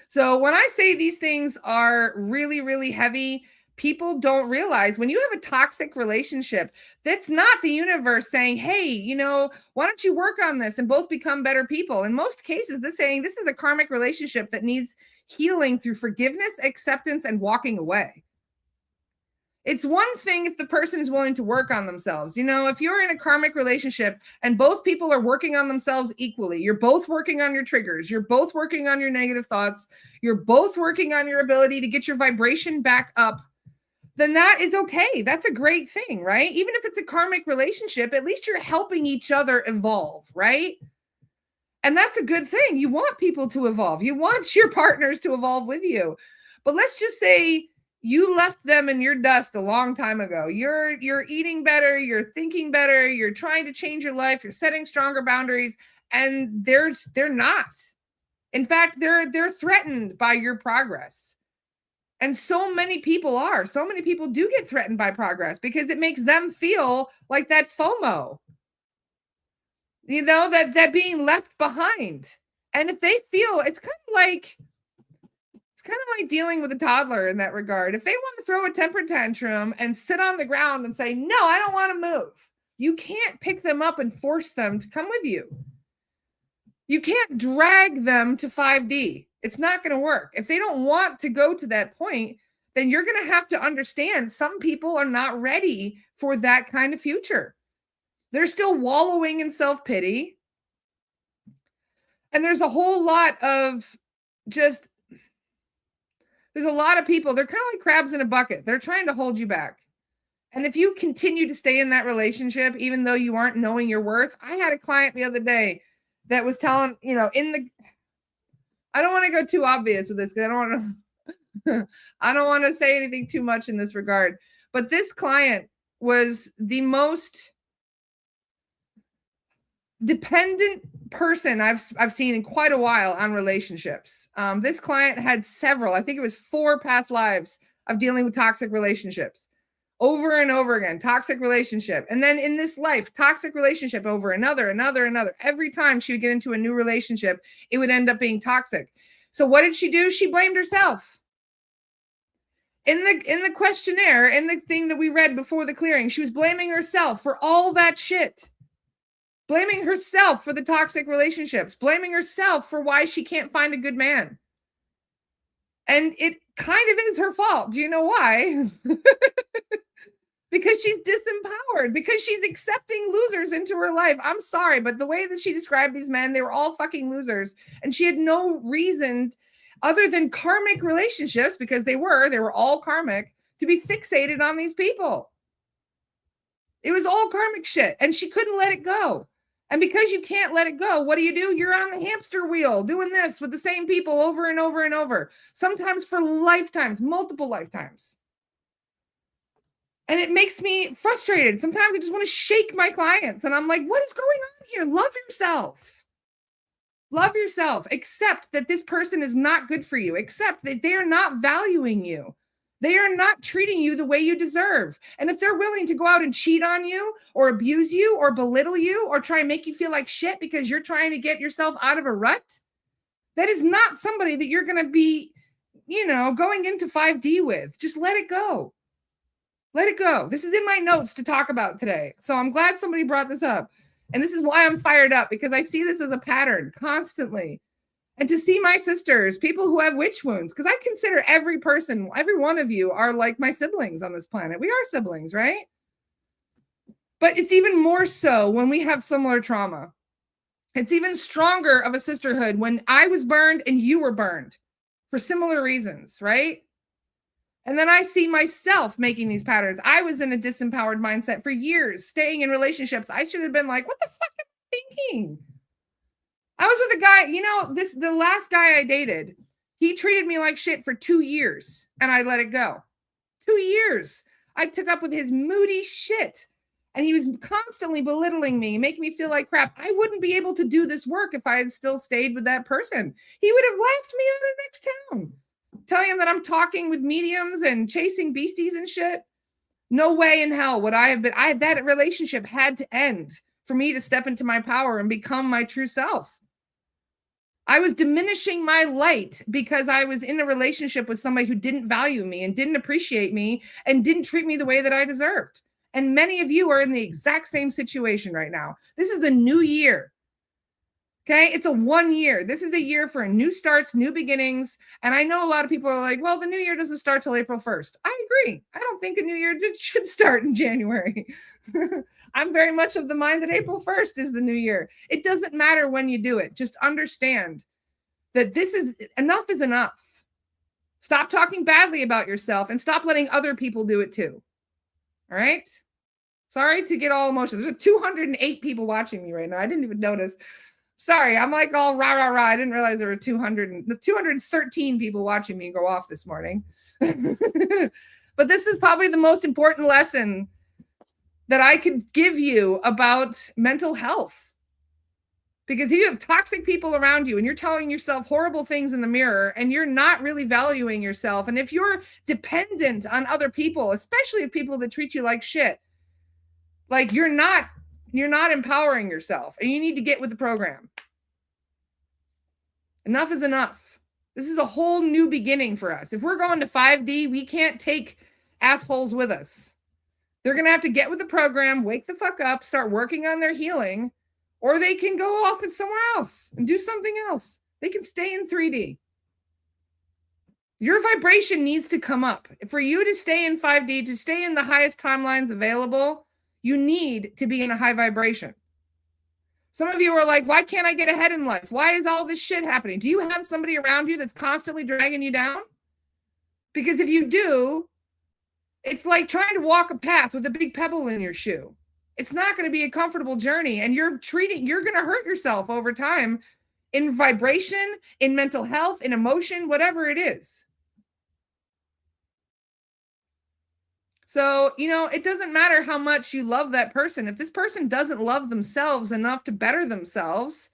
So when I say these things are really, really heavy, people don't realize when you have a toxic relationship, that's not the universe saying, hey, you know, why don't you work on this and both become better people? In most cases, this is a karmic relationship that needs healing through forgiveness, acceptance, and walking away. It's one thing if the person is willing to work on themselves. You know, if you're in a karmic relationship and both people are working on themselves equally, you're both working on your triggers, you're both working on your negative thoughts, you're both working on your ability to get your vibration back up, then that is okay. That's a great thing, right? Even if it's a karmic relationship, at least you're helping each other evolve, right? And that's a good thing. You want people to evolve. You want your partners to evolve with you. But let's just say you left them in your dust a long time ago. You're eating better, you're thinking better, you're trying to change your life, you're setting stronger boundaries, and they're not. In fact, they're threatened by your progress. And so many people do get threatened by progress because it makes them feel like that FOMO. You know, that being left behind. And if they feel, it's kind of like dealing with a toddler in that regard. If they want to throw a temper tantrum and sit on the ground and say, no, I don't want to move, you can't pick them up and force them to come with you. You can't drag them to 5D. It's not going to work. If they don't want to go to that point, then you're going to have to understand some people are not ready for that kind of future. They're still wallowing in self-pity. And there's a whole lot of just, there's a lot of people, they're kind of like crabs in a bucket. They're trying to hold you back. And if you continue to stay in that relationship, even though you aren't knowing your worth, I had a client the other day that was telling, I don't want to go too obvious with this because I don't want to say anything too much in this regard. But this client was the most dependent person I've seen in quite a while on relationships. This client had several, I think it was 4 past lives of dealing with toxic relationships over and over again, toxic relationship. And then in this life, toxic relationship over another. Every time she would get into a new relationship, it would end up being toxic. So what did she do? She blamed herself. In the questionnaire, in the thing that we read before the clearing, she was blaming herself for all that shit. Blaming herself for the toxic relationships, blaming herself for why she can't find a good man. And it kind of is her fault. Do you know why? Because she's disempowered, because she's accepting losers into her life. I'm sorry, but the way that she described these men, they were all fucking losers. And she had no reason other than karmic relationships, because they were all karmic, to be fixated on these people. It was all karmic shit, and she couldn't let it go. And because you can't let it go, what do? You're on the hamster wheel doing this with the same people over and over and over, sometimes for lifetimes, multiple lifetimes. And it makes me frustrated. Sometimes I just want to shake my clients, and I'm like, what is going on here? Love yourself. Love yourself. Accept that this person is not good for you. Accept that they are not valuing you. They are not treating you the way you deserve. And if they're willing to go out and cheat on you or abuse you or belittle you or try and make you feel like shit because you're trying to get yourself out of a rut, that is not somebody that you're going to be, going into 5D with. Just let it go. Let it go. This is in my notes to talk about today. So I'm glad somebody brought this up. And this is why I'm fired up, because I see this as a pattern constantly. And to see my sisters, people who have witch wounds, because I consider every person, every one of you are like my siblings on this planet. We are siblings, right? But it's even more so when we have similar trauma. It's even stronger of a sisterhood when I was burned and you were burned for similar reasons, right? And then I see myself making these patterns. I was in a disempowered mindset for years, staying in relationships. I should have been like, what the fuck am I thinking? I was with a guy, the last guy I dated, he treated me like shit for 2 years and I let it go. 2 years. I took up with his moody shit and he was constantly belittling me, making me feel like crap. I wouldn't be able to do this work if I had still stayed with that person. He would have left me out of the next town. Telling him that I'm talking with mediums and chasing beasties and shit. No way in hell would I have been. That relationship had to end for me to step into my power and become my true self. I was diminishing my light because I was in a relationship with somebody who didn't value me and didn't appreciate me and didn't treat me the way that I deserved. And many of you are in the exact same situation right now. This is a new year. Okay, it's a 1 year. This is a year for new starts, new beginnings. And I know a lot of people are like, well, the new year doesn't start till April 1st. I agree. I don't think a new year should start in January. I'm very much of the mind that April 1st is the new year. It doesn't matter when you do it. Just understand that enough is enough. Stop talking badly about yourself and stop letting other people do it too. All right? Sorry to get all emotional. There's 208 people watching me right now. I didn't even notice. Sorry, I'm like all rah, rah, rah. I didn't realize there were 213 people watching me go off this morning. But this is probably the most important lesson that I could give you about mental health. Because if you have toxic people around you and you're telling yourself horrible things in the mirror and you're not really valuing yourself, and if you're dependent on other people, especially people that treat you like shit, like you're not empowering yourself, and you need to get with the program. Enough is enough. This is a whole new beginning for us. If we're going to 5D, we can't take assholes with us. They're going to have to get with the program, wake the fuck up, start working on their healing, or they can go off with somewhere else and do something else. They can stay in 3D. Your vibration needs to come up. For you to stay in 5D, to stay in the highest timelines available, You need to be in a high vibration. Some of you are like, why can't I get ahead in life? Why is all this shit happening? Do you have somebody around you that's constantly dragging you down? Because if you do, it's like trying to walk a path with a big pebble in your shoe. It's not going to be a comfortable journey, and you're going to hurt yourself over time in vibration, in mental health, in emotion, whatever it is. So, it doesn't matter how much you love that person. If this person doesn't love themselves enough to better themselves,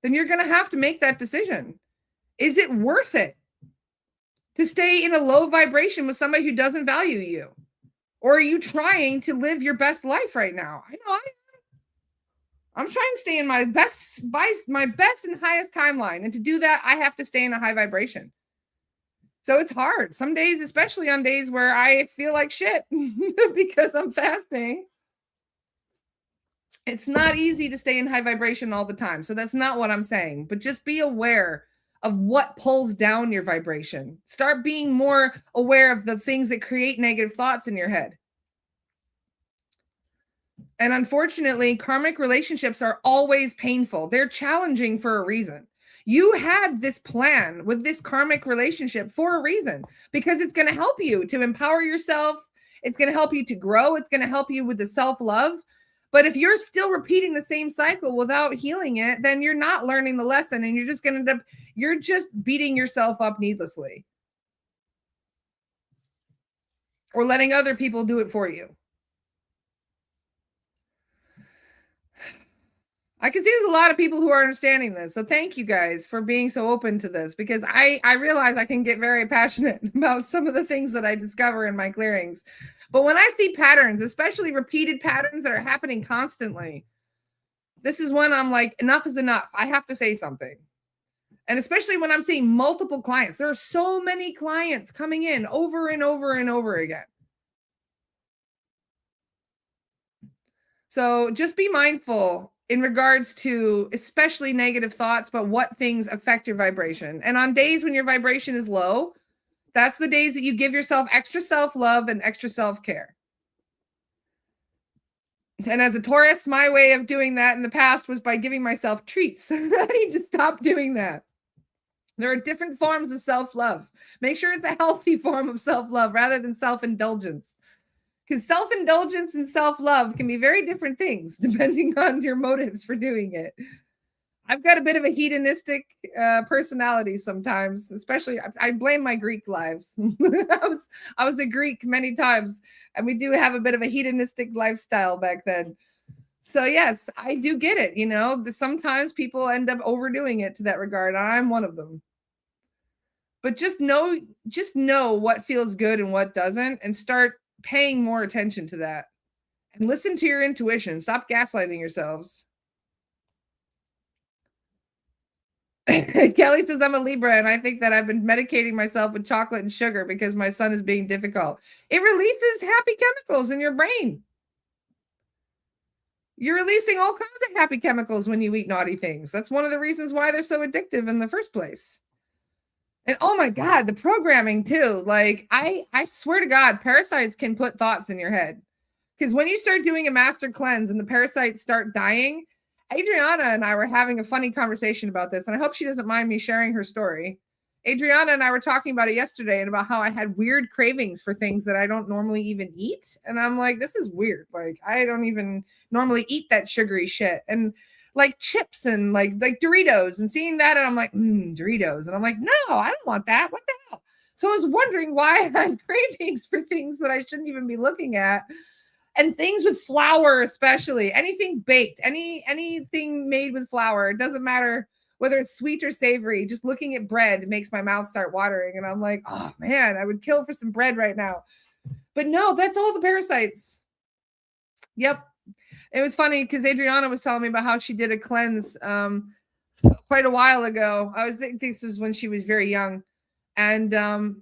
then you're going to have to make that decision. Is it worth it to stay in a low vibration with somebody who doesn't value you? Or are you trying to live your best life right now? I know I'm trying to stay in my best and highest timeline. And to do that, I have to stay in a high vibration. So it's hard. Some days, especially on days where I feel like shit because I'm fasting, it's not easy to stay in high vibration all the time. So that's not what I'm saying. But just be aware of what pulls down your vibration. Start being more aware of the things that create negative thoughts in your head. And unfortunately, karmic relationships are always painful. They're challenging for a reason. You had this plan with this karmic relationship for a reason, because it's going to help you to empower yourself. It's going to help you to grow. It's going to help you with the self-love. But if you're still repeating the same cycle without healing it, then you're not learning the lesson, and you're just going to end up, you're just beating yourself up needlessly. Or letting other people do it for you. I can see there's a lot of people who are understanding this. So thank you guys for being so open to this, because I realize I can get very passionate about some of the things that I discover in my clearings. But when I see patterns, especially repeated patterns that are happening constantly, this is when I'm like, enough is enough. I have to say something. And especially when I'm seeing multiple clients, there are so many clients coming in over and over and over again. So just be mindful in regards to especially negative thoughts, but what things affect your vibration. And on days when your vibration is low, that's the days that you give yourself extra self-love and extra self-care. And as a Taurus, my way of doing that in the past was by giving myself treats. I need to stop doing that. There are different forms of self-love. Make sure it's a healthy form of self-love rather than self-indulgence. Because self-indulgence and self-love can be very different things depending on your motives for doing it. I've got a bit of a hedonistic personality sometimes, especially I blame my Greek lives. I was a Greek many times, and we do have a bit of a hedonistic lifestyle back then. So yes, I do get it. Sometimes people end up overdoing it to that regard. I'm one of them. But just know what feels good and what doesn't, and start paying more attention to that, and listen to your intuition. Stop gaslighting yourselves. Kelly says, I'm a Libra, and I think that I've been medicating myself with chocolate and sugar because my son is being difficult. It releases happy chemicals in your brain. You're releasing all kinds of happy chemicals when you eat naughty things. That's one of the reasons why they're so addictive in the first place. And oh my God, the programming too. Like I swear to God, parasites can put thoughts in your head. Because when you start doing a master cleanse and the parasites start dying, Adriana and I were having a funny conversation about this, and I hope she doesn't mind me sharing her story. Adriana and I were talking about it yesterday, and about how I had weird cravings for things that I don't normally even eat. And I'm like, this is weird. Like, I don't even normally eat that sugary shit. And like chips and like Doritos, and seeing that, and I'm like, Doritos. And I'm like, no, I don't want that. What the hell? So I was wondering why I had cravings for things that I shouldn't even be looking at. And things with flour, especially anything baked, anything made with flour. It doesn't matter whether it's sweet or savory. Just looking at bread makes my mouth start watering. And I'm like, oh man, I would kill for some bread right now. But no, that's all the parasites. Yep. It was funny because Adriana was telling me about how she did a cleanse quite a while ago. I think this was when she was very young. And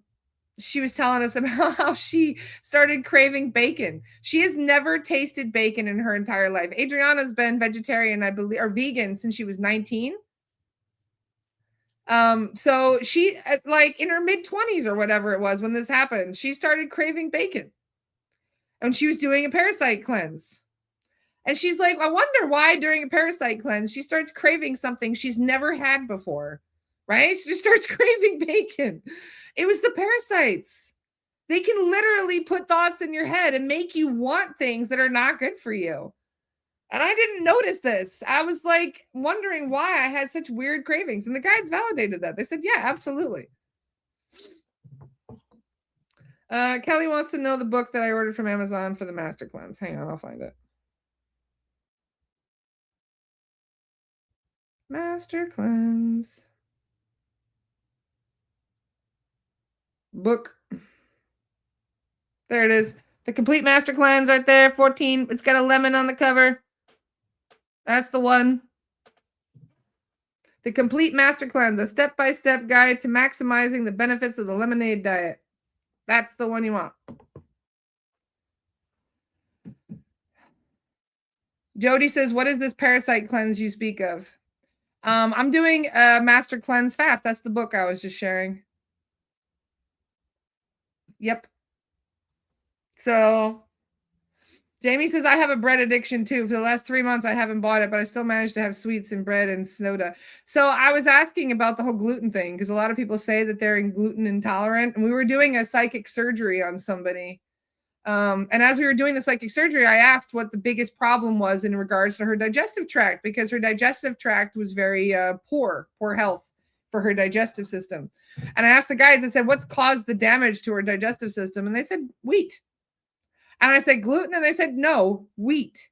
she was telling us about how she started craving bacon. She has never tasted bacon in her entire life. Adriana's been vegetarian, I believe, or vegan since she was 19. So she, like in her mid-20s or whatever it was when this happened, she started craving bacon. And she was doing a parasite cleanse. And she's like, I wonder why during a parasite cleanse, she starts craving something she's never had before, right? She just starts craving bacon. It was the parasites. They can literally put thoughts in your head and make you want things that are not good for you. And I didn't notice this. I was like wondering why I had such weird cravings. And the guides validated that. They said, yeah, absolutely. Kelly wants to know the book that I ordered from Amazon for the Master Cleanse. Hang on, I'll find it. Master Cleanse. Book. There it is. The Complete Master Cleanse right there, 14. It's got a lemon on the cover. That's the one. The Complete Master Cleanse, a step-by-step guide to maximizing the benefits of the lemonade diet. That's the one you want. Jody says, what is this parasite cleanse you speak of? I'm doing a Master Cleanse fast. That's the book I was just sharing. Yep. So Jamie says, I have a bread addiction too. For the last 3 months, I haven't bought it, but I still managed to have sweets and bread and soda. So I was asking about the whole gluten thing because a lot of people say that they're gluten intolerant. And we were doing a psychic surgery on somebody. And as we were doing the psychic surgery, I asked what the biggest problem was in regards to her digestive tract, because her digestive tract was very poor health for her digestive system. And I asked the guides, I said, what's caused the damage to her digestive system? And they said, wheat. And I said, gluten? And they said, no, wheat.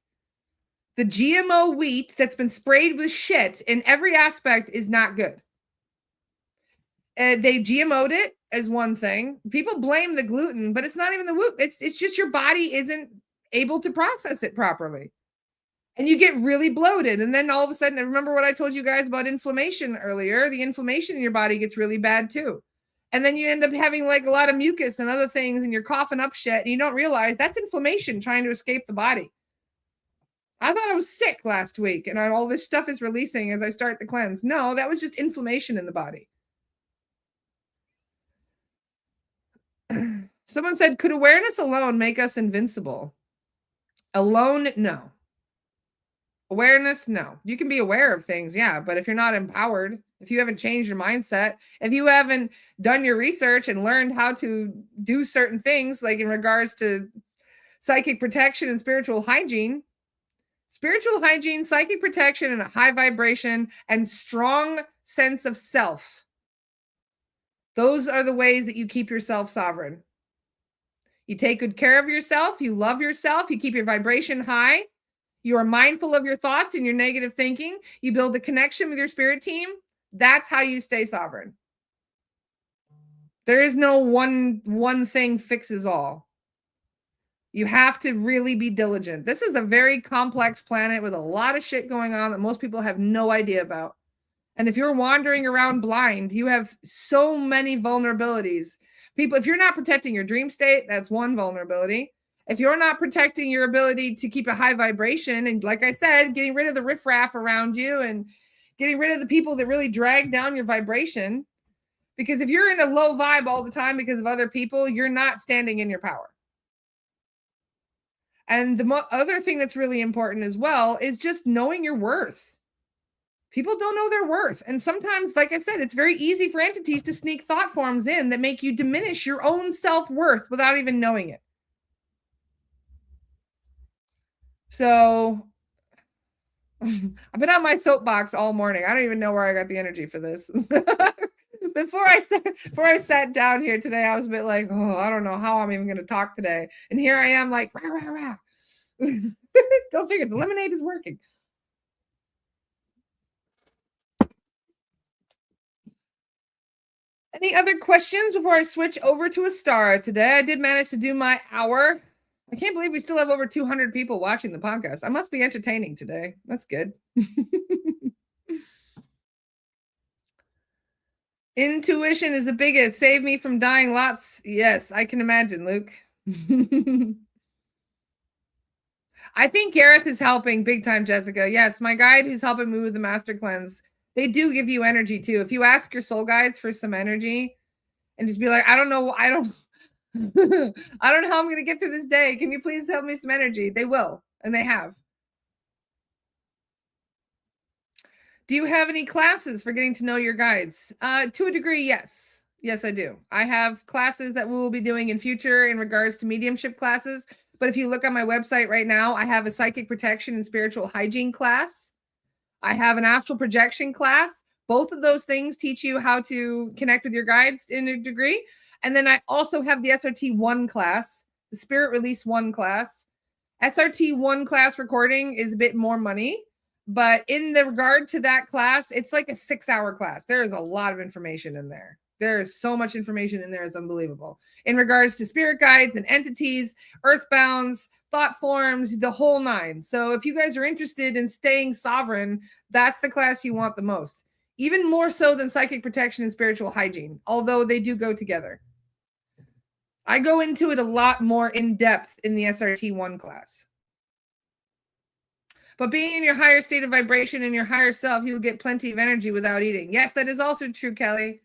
The GMO wheat that's been sprayed with shit in every aspect is not good. They GMO'd it as one thing. People blame the gluten, but it's not even the wheat. It's just your body isn't able to process it properly. And you get really bloated. And then all of a sudden, remember what I told you guys about inflammation earlier? The inflammation in your body gets really bad too. And then you end up having like a lot of mucus and other things, and you're coughing up shit, and you don't realize that's inflammation trying to escape the body. I thought I was sick last week, and all this stuff is releasing as I start the cleanse. No, that was just inflammation in the body. Someone said, could awareness alone make us invincible? Alone, no. Awareness, no. You can be aware of things, yeah, but if you're not empowered, if you haven't changed your mindset, if you haven't done your research and learned how to do certain things, like in regards to psychic protection and spiritual hygiene, psychic protection, and a high vibration and strong sense of self, those are the ways that you keep yourself sovereign. You take good care of yourself, you love yourself, you keep your vibration high, you are mindful of your thoughts and your negative thinking, you build a connection with your spirit team. That's how you stay sovereign. There is no one thing fixes all. You have to really be diligent. This is a very complex planet with a lot of shit going on that most people have no idea about. And if you're wandering around blind, you have so many vulnerabilities. People, if you're not protecting your dream state, that's one vulnerability. If you're not protecting your ability to keep a high vibration, and like I said, getting rid of the riffraff around you and getting rid of the people that really drag down your vibration. Because if you're in a low vibe all the time because of other people, you're not standing in your power. And the other thing that's really important as well is just knowing your worth. People don't know their worth. And sometimes, like I said, it's very easy for entities to sneak thought forms in that make you diminish your own self-worth without even knowing it. So I've been on my soapbox all morning. I don't even know where I got the energy for this. Before I sat down here today, I was a bit like, oh, I don't know how I'm even going to talk today. And here I am like, rah, rah, rah. Go figure, the lemonade is working. Any other questions before I switch over to a star today? I did manage to do my hour. I can't believe we still have over 200 people watching the podcast. I must be entertaining today. That's good. Intuition is the biggest. Save me from dying lots. Yes, I can imagine, Luke. I think Gareth is helping big time, Jessica. Yes, my guide who's helping me with the master cleanse. They do give you energy too. If you ask your soul guides for some energy and just be like, I don't know how I'm going to get through this day. Can you please help me some energy? They will, and they have. Do you have any classes for getting to know your guides? To a degree, yes. Yes, I do. I have classes that we will be doing in future in regards to mediumship classes. But if you look on my website right now, I have a psychic protection and spiritual hygiene class. I have an astral projection class. Both of those things teach you how to connect with your guides in a degree. And then I also have the SRT 1 class, the Spirit Release 1 class. SRT 1 class recording is a bit more money, but in the regard to that class, it's like a 6-hour class. There is a lot of information in there. There is so much information in there, it's unbelievable. In regards to spirit guides and entities, earthbounds, thought forms, the whole nine. So if you guys are interested in staying sovereign, that's the class you want the most. Even more so than psychic protection and spiritual hygiene, although they do go together. I go into it a lot more in depth in the SRT 1 class. But being in your higher state of vibration in your higher self, you will get plenty of energy without eating. Yes, that is also true, Kelly.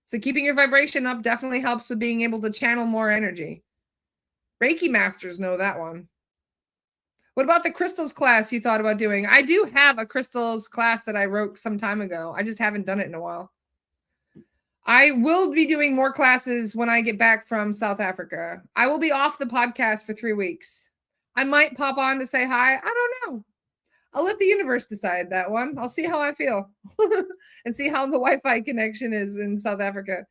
So keeping your vibration up definitely helps with being able to channel more energy. Reiki masters know that one. What about the crystals class you thought about doing? I do have a crystals class that I wrote some time ago. I just haven't done it in a while. I will be doing more classes when I get back from South Africa. I will be off the podcast for 3 weeks. I might pop on to say hi. I don't know. I'll let the universe decide that one. I'll see how I feel and see how the Wi-Fi connection is in South Africa.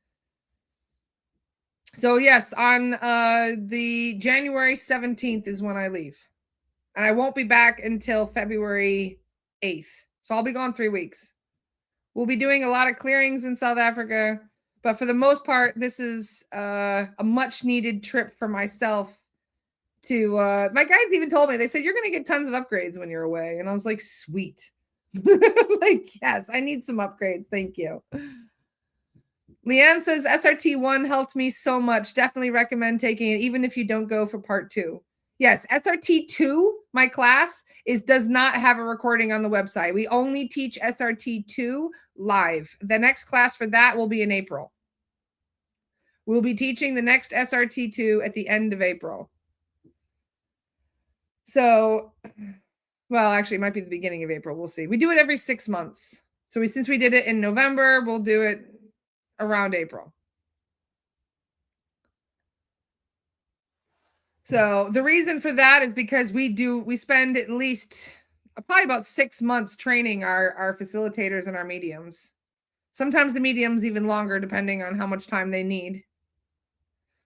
So yes, on the January 17th is when I leave. And I won't be back until February 8th. So I'll be gone 3 weeks. We'll be doing a lot of clearings in South Africa, but for the most part, this is a much needed trip for myself to, my guides even told me, they said, you're going to get tons of upgrades when you're away. And I was like, sweet. Like, yes, I need some upgrades. Thank you. Leanne says, SRT 1 helped me so much. Definitely recommend taking it, even if you don't go for part 2. Yes, SRT 2, my class, does not have a recording on the website. We only teach SRT 2 live. The next class for that will be in April. We'll be teaching the next SRT 2 at the end of April. So, well, actually, it might be the beginning of April. We'll see. We do it every 6 months. So since we did it in November, we'll do it around April. So the reason for that is because we spend at least probably about 6 months training our facilitators and our mediums. Sometimes the mediums even longer, depending on how much time they need.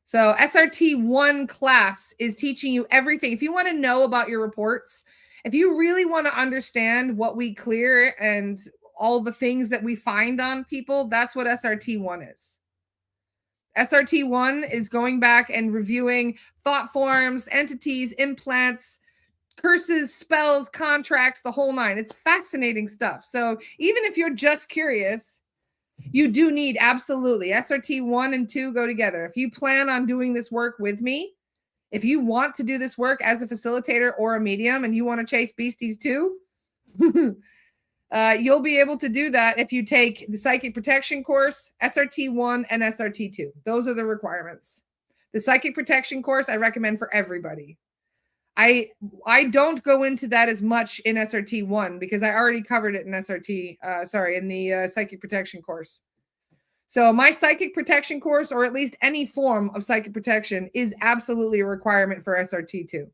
So SRT 1 class is teaching you everything. If you want to know about your reports, if you really want to understand what we clear and all the things that we find on people, that's what SRT 1 is. SRT 1 is going back and reviewing thought forms, entities, implants, curses, spells, contracts, the whole nine. It's fascinating stuff. So even if you're just curious, you do need absolutely SRT 1 and 2 go together. If you plan on doing this work with me, if you want to do this work as a facilitator or a medium and you want to chase beasties too, you'll be able to do that if you take the psychic protection course, SRT 1 and SRT 2. Those are the requirements. The psychic protection course I recommend for everybody. I don't go into that as much in SRT 1 because I already covered it in in the psychic protection course. So my psychic protection course, or at least any form of psychic protection, is absolutely a requirement for SRT 2.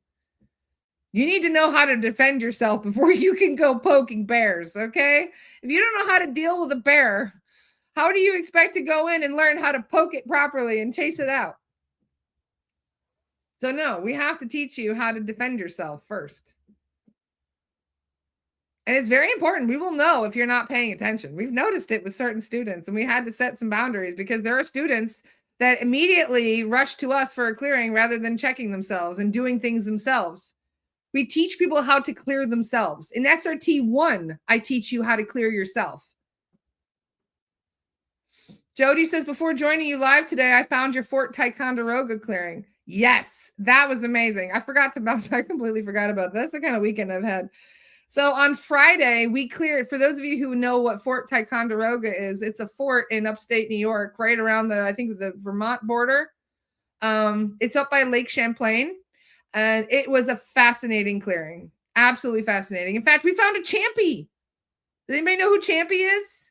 You need to know how to defend yourself before you can go poking bears, okay? If you don't know how to deal with a bear, how do you expect to go in and learn how to poke it properly and chase it out? So no, we have to teach you how to defend yourself first. And it's very important. We will know if you're not paying attention. We've noticed it with certain students, and we had to set some boundaries because there are students that immediately rush to us for a clearing rather than checking themselves and doing things themselves. We teach people how to clear themselves. In SRT 1, I teach you how to clear yourself. Jody says, before joining you live today, I found your Fort Ticonderoga clearing. Yes, that was amazing. I completely forgot about that. That's the kind of weekend I've had. So on Friday, we cleared, for those of you who know what Fort Ticonderoga is, it's a fort in upstate New York, right around the Vermont border. It's up by Lake Champlain, and it was a fascinating clearing. Absolutely fascinating. In fact, we found a champie. Does anybody know who Champy is?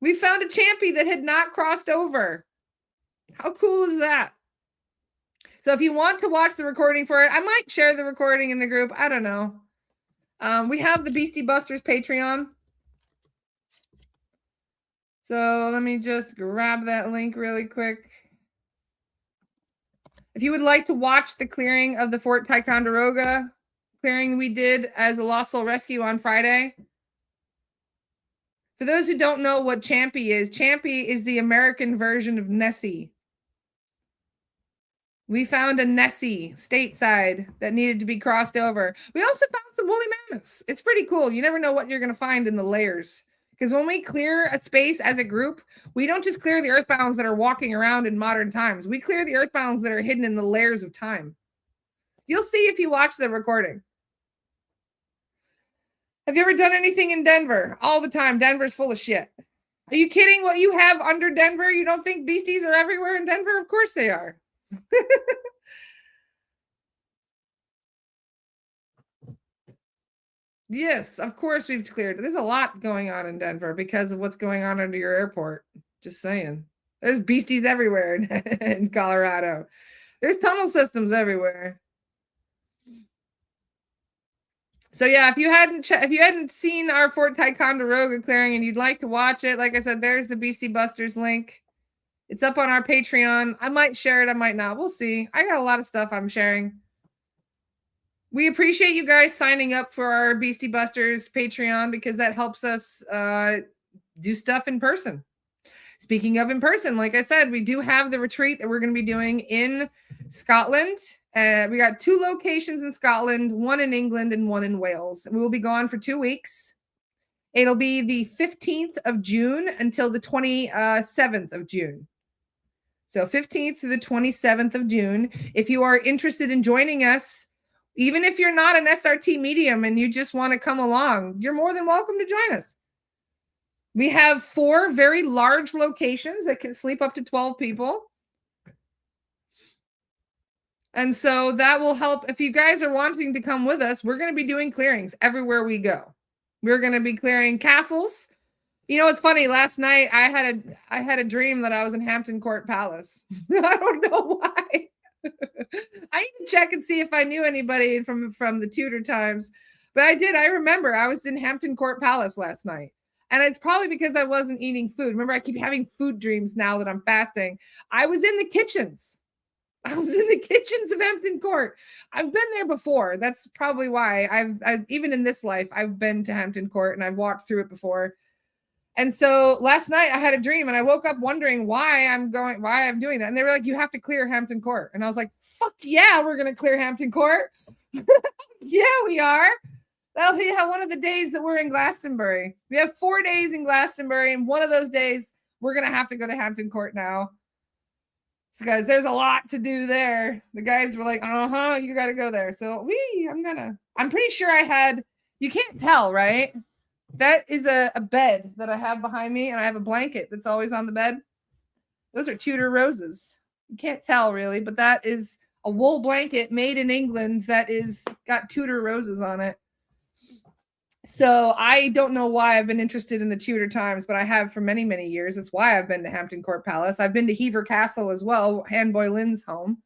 We found a Champy that had not crossed over. How cool is that? So if you want to watch the recording for it, I might share the recording in the group. I don't know. We have the Beastie Busters Patreon. So let me just grab that link really quick. If you would like to watch the clearing of the Fort Ticonderoga clearing we did as a Lost Soul Rescue on Friday. For those who don't know what Champy is the American version of Nessie. We found a Nessie stateside that needed to be crossed over. We also found some woolly mammoths. It's pretty cool. You never know what you're going to find in the layers. Because when we clear a space as a group, we don't just clear the earthbounds that are walking around in modern times. We clear the earthbounds that are hidden in the layers of time. You'll see if you watch the recording. Have you ever done anything in Denver? All the time. Denver's full of shit. Are you kidding? What you have under Denver? You don't think beasties are everywhere in Denver? Of course they are. Yes, of course we've cleared. There's a lot going on in Denver because of what's going on under your airport. Just saying. There's beasties everywhere in Colorado. There's tunnel systems everywhere. So yeah, if you hadn't seen our Fort Ticonderoga clearing and you'd like to watch it, like I said, there's the Beastie Busters link. It's up on our Patreon. I might share it, I might not. We'll see. I got a lot of stuff I'm sharing. We appreciate you guys signing up for our Beastie Busters Patreon because that helps us do stuff in person. Speaking of in person, like I said, we do have the retreat that we're going to be doing in Scotland. We got 2 locations in Scotland, 1 in England and 1 in Wales. We will be gone for 2 weeks. It'll be the 15th of June until the 27th of June. So 15th to the 27th of June. If you are interested in joining us, even if you're not an SRT medium and you just want to come along, you're more than welcome to join us. We have 4 very large locations that can sleep up to 12 people. And so that will help. If you guys are wanting to come with us, we're going to be doing clearings everywhere we go. We're going to be clearing castles. You know, it's funny. Last night I had a dream that I was in Hampton Court Palace. I don't know why. I need to check and see if I knew anybody from the Tudor times, but I did. I remember I was in Hampton Court Palace last night, and it's probably because I wasn't eating food. Remember, I keep having food dreams now that I'm fasting. I was in the kitchens. I was in the kitchens of Hampton Court. I've been there before. That's probably why I've even in this life, I've been to Hampton Court and I've walked through it before. And so last night I had a dream and I woke up wondering why I'm doing that. And they were like, you have to clear Hampton Court. And I was like, fuck yeah, we're going to clear Hampton Court. Yeah, we are. That'll be one of the days that we're in Glastonbury. We have 4 days in Glastonbury. And one of those days we're going to have to go to Hampton Court now. So guys, there's a lot to do there. The guides were like, you got to go there. So I'm pretty sure you can't tell, right? That is a bed that I have behind me, and I have a blanket that's always on the bed. Those are Tudor roses. You can't tell really, but that is a wool blanket made in England that is got Tudor roses on it. So I don't know why I've been interested in the Tudor times, but I have for many, many years. It's why I've been to Hampton Court Palace. I've been to Hever Castle as well, Hanboy Lynn's home.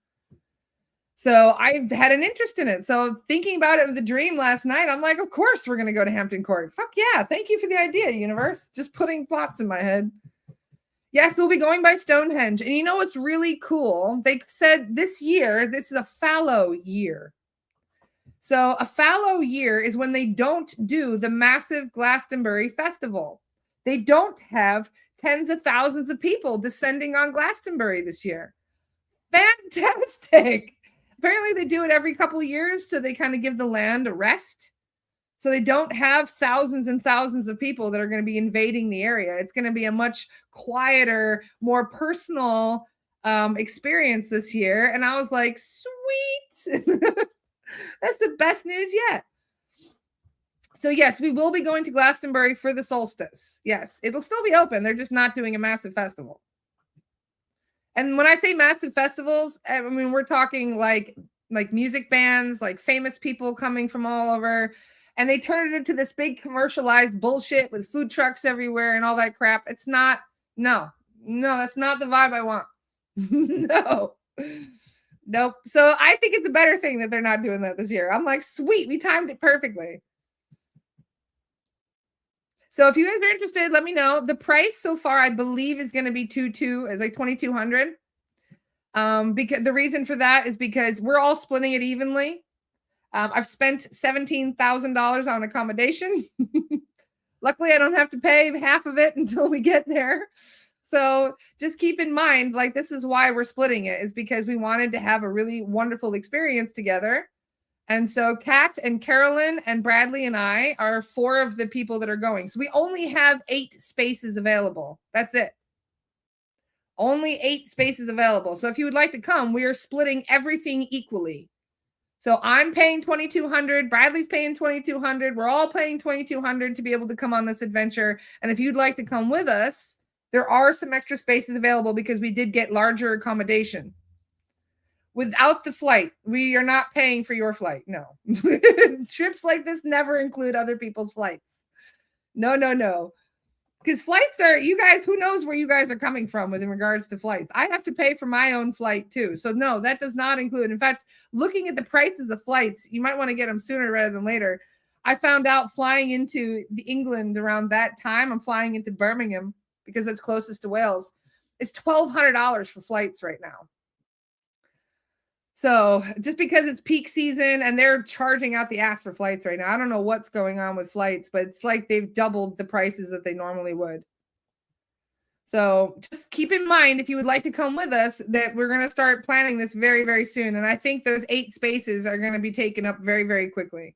So I've had an interest in it. So thinking about it with a dream last night, I'm like, of course we're going to go to Hampton Court. Fuck yeah. Thank you for the idea, universe. Just putting thoughts in my head. Yes, we'll be going by Stonehenge. And you know what's really cool? They said this year, this is a fallow year. So a fallow year is when they don't do the massive Glastonbury festival. They don't have tens of thousands of people descending on Glastonbury this year. Fantastic. Apparently they do it every couple of years, so they kind of give the land a rest. So they don't have thousands and thousands of people that are going to be invading the area. It's going to be a much quieter, more personal experience this year. And I was like, sweet. That's the best news yet. So yes, we will be going to Glastonbury for the solstice. Yes, it'll still be open. They're just not doing a massive festival. And when I say massive festivals, I mean, we're talking like music bands, like famous people coming from all over. and they turn it into this big commercialized bullshit with food trucks everywhere and all that crap. It's not, no, that's not the vibe I want. No. Nope. So I think it's a better thing that they're not doing that this year. I'm like, sweet, we timed it perfectly. So if you guys are interested, let me know. The price so far, I believe, is going to be is like 2,200. Because the reason for that is because we're all splitting it evenly. I've spent $17,000 on accommodation. Luckily, I don't have to pay half of it until we get there. So just keep in mind, like, this is why we're splitting it, is because we wanted to have a really wonderful experience together. And so Kat and Carolyn and Bradley and I are 4 of the people that are going. So we only have 8 spaces available. That's it. Only 8 spaces available. So if you would like to come, we are splitting everything equally. So I'm paying $2,200. Bradley's paying $2,200. We're all paying $2,200 to be able to come on this adventure. And if you'd like to come with us, there are some extra spaces available because we did get larger accommodation. Without the flight, we are not paying for your flight. No. Trips like this never include other people's flights. No. Because flights are, you guys, who knows where you guys are coming from with in regards to flights. I have to pay for my own flight too. So no, that does not include. In fact, looking at the prices of flights, you might want to get them sooner rather than later. I found out flying into England around that time, I'm flying into Birmingham because it's closest to Wales. It's $1,200 for flights right now. So just because it's peak season and they're charging out the ass for flights right now, I don't know what's going on with flights, but it's like they've doubled the prices that they normally would. So just keep in mind, if you would like to come with us, that we're going to start planning this very, very soon. And I think those 8 spaces are going to be taken up very, very quickly.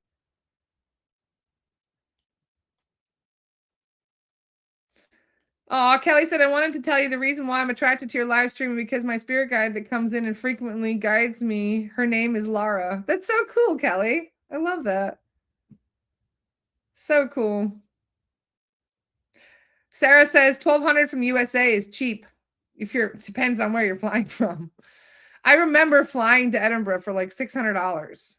Oh, Kelly said, I wanted to tell you the reason why I'm attracted to your live stream because my spirit guide that comes in and frequently guides me, her name is Lara. That's so cool, Kelly. I love that. So cool. Sarah says $1,200 from USA is cheap. Depends on where you're flying from. I remember flying to Edinburgh for like $600.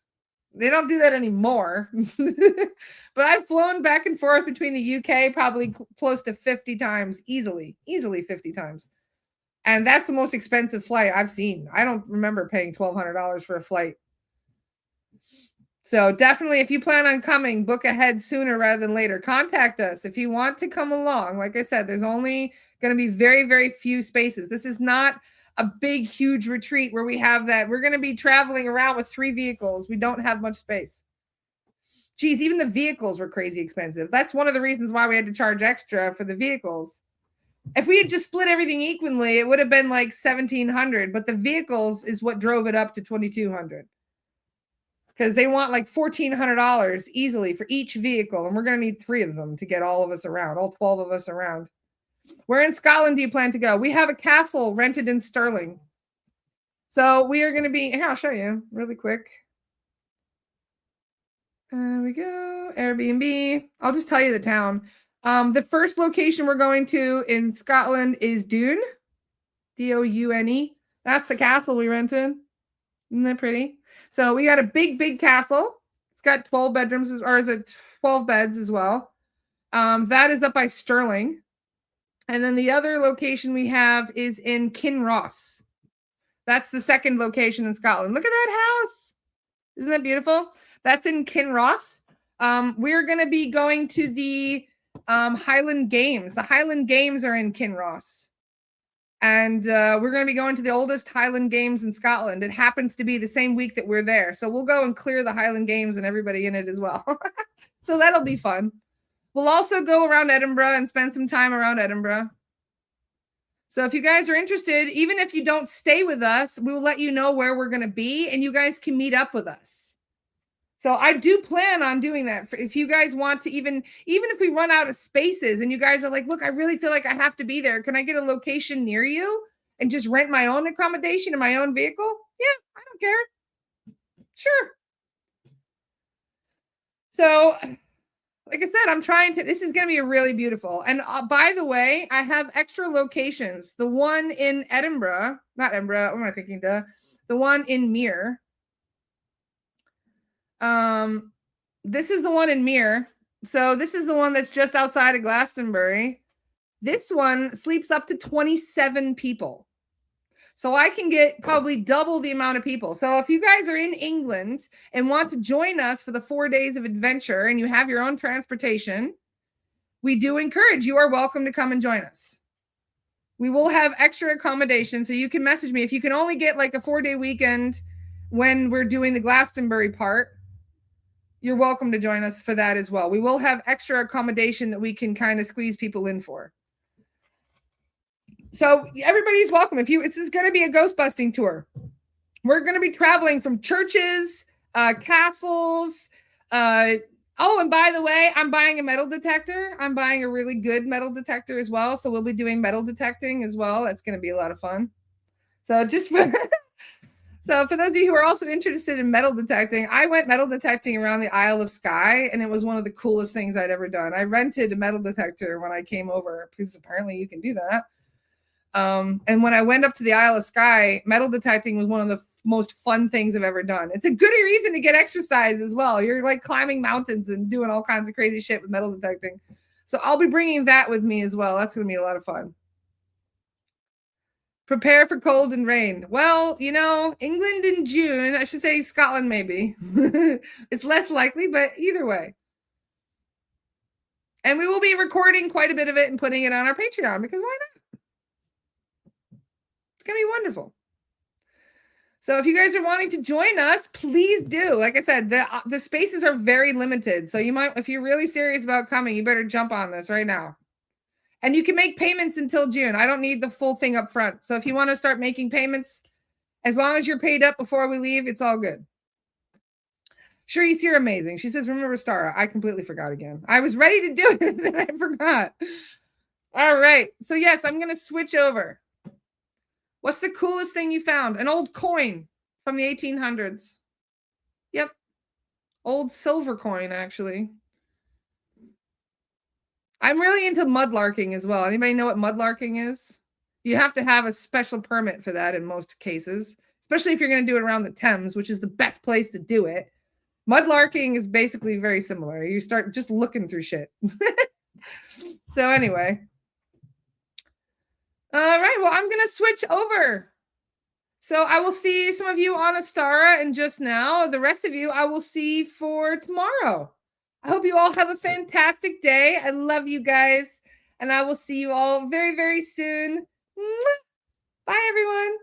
They don't do that anymore. But I've flown back and forth between the UK probably close to 50 times, easily 50 times. And that's the most expensive flight I've seen. I don't remember paying $1,200 for a flight. So definitely, if you plan on coming, book ahead sooner rather than later. Contact us if you want to come along. Like I said, there's only going to be very, very few spaces. This is not a big, huge retreat where we have that. We're going to be traveling around with 3 vehicles. We don't have much space. Geez, even the vehicles were crazy expensive. That's one of the reasons why we had to charge extra for the vehicles. If we had just split everything equally, it would have been like $1,700, but the vehicles is what drove it up to $2,200. Because they want like $1,400 easily for each vehicle, and we're going to need 3 of them to get all of us around, all 12 of us around. Where in Scotland do you plan to go? We have a castle rented in Stirling. So we are going to be, here, I'll show you really quick. There we go. Airbnb. I'll just tell you the town. The first location we're going to in Scotland is Doune. Doune. That's the castle we rented. Isn't that pretty? So we got a big, big castle. It's got 12 bedrooms, or is it 12 beds as well? That is up by Stirling. And then the other location we have is in Kinross. That's the second location in Scotland. Look at that house. Isn't that beautiful? That's in Kinross. We're going to be going to the Highland Games. The Highland Games are in Kinross. And we're going to be going to the oldest Highland Games in Scotland. It happens to be the same week that we're there. So we'll go and clear the Highland Games and everybody in it as well. So that'll be fun. We'll also go around Edinburgh and spend some time around Edinburgh. So if you guys are interested, even if you don't stay with us, we'll let you know where we're going to be and you guys can meet up with us. So I do plan on doing that. If you guys want to, even if we run out of spaces and you guys are like, look, I really feel like I have to be there. Can I get a location near you and just rent my own accommodation in my own vehicle? Yeah, I don't care. Sure. So like I said, I'm trying to, this is going to be really beautiful. And by the way, I have extra locations. The one in Edinburgh, not Edinburgh, what am I thinking? The one in Mere. This is the one in Mere. So this is the one that's just outside of Glastonbury. This one sleeps up to 27 people. So I can get probably double the amount of people. So if you guys are in England and want to join us for the 4 days of adventure and you have your own transportation, we do encourage you are welcome to come and join us. We will have extra accommodation, so you can message me if you can only get like a 4-day weekend when we're doing the Glastonbury part. You're welcome to join us for that as well. We will have extra accommodation that we can kind of squeeze people in for. So everybody's welcome. It's going to be a ghost busting tour. We're going to be traveling from churches, castles. Oh, and by the way, I'm buying a metal detector. I'm buying a really good metal detector as well. So we'll be doing metal detecting as well. That's going to be a lot of fun. So so for those of you who are also interested in metal detecting, I went metal detecting around the Isle of Skye, and it was one of the coolest things I'd ever done. I rented a metal detector when I came over because apparently you can do that. And when I went up to the Isle of Skye, metal detecting was one of the most fun things I've ever done. It's a good reason to get exercise as well. You're like climbing mountains and doing all kinds of crazy shit with metal detecting. So I'll be bringing that with me as well. That's going to be a lot of fun. Prepare for cold and rain. Well, England in June, I should say Scotland maybe. It's less likely, but either way. And we will be recording quite a bit of it and putting it on our Patreon because why not? It's going to be wonderful. So if you guys are wanting to join us, please do. Like I said, the spaces are very limited. So if you're really serious about coming, you better jump on this right now. And you can make payments until June. I don't need the full thing up front. So if you want to start making payments, as long as you're paid up before we leave, it's all good. Sharice, you're amazing. She says, remember Stara. I completely forgot again. I was ready to do it, and then I forgot. All right. So yes, I'm going to switch over. What's the coolest thing you found? An old coin from the 1800s. Yep. Old silver coin, actually. I'm really into mudlarking as well. Anybody know what mudlarking is? You have to have a special permit for that in most cases, especially if you're going to do it around the Thames, which is the best place to do it. Mudlarking is basically very similar. You start just looking through shit. So anyway. All right, well, I'm going to switch over. So I will see some of you on Astara and just now. The rest of you I will see for tomorrow. I hope you all have a fantastic day. I love you guys. And I will see you all very, very soon. Bye, everyone.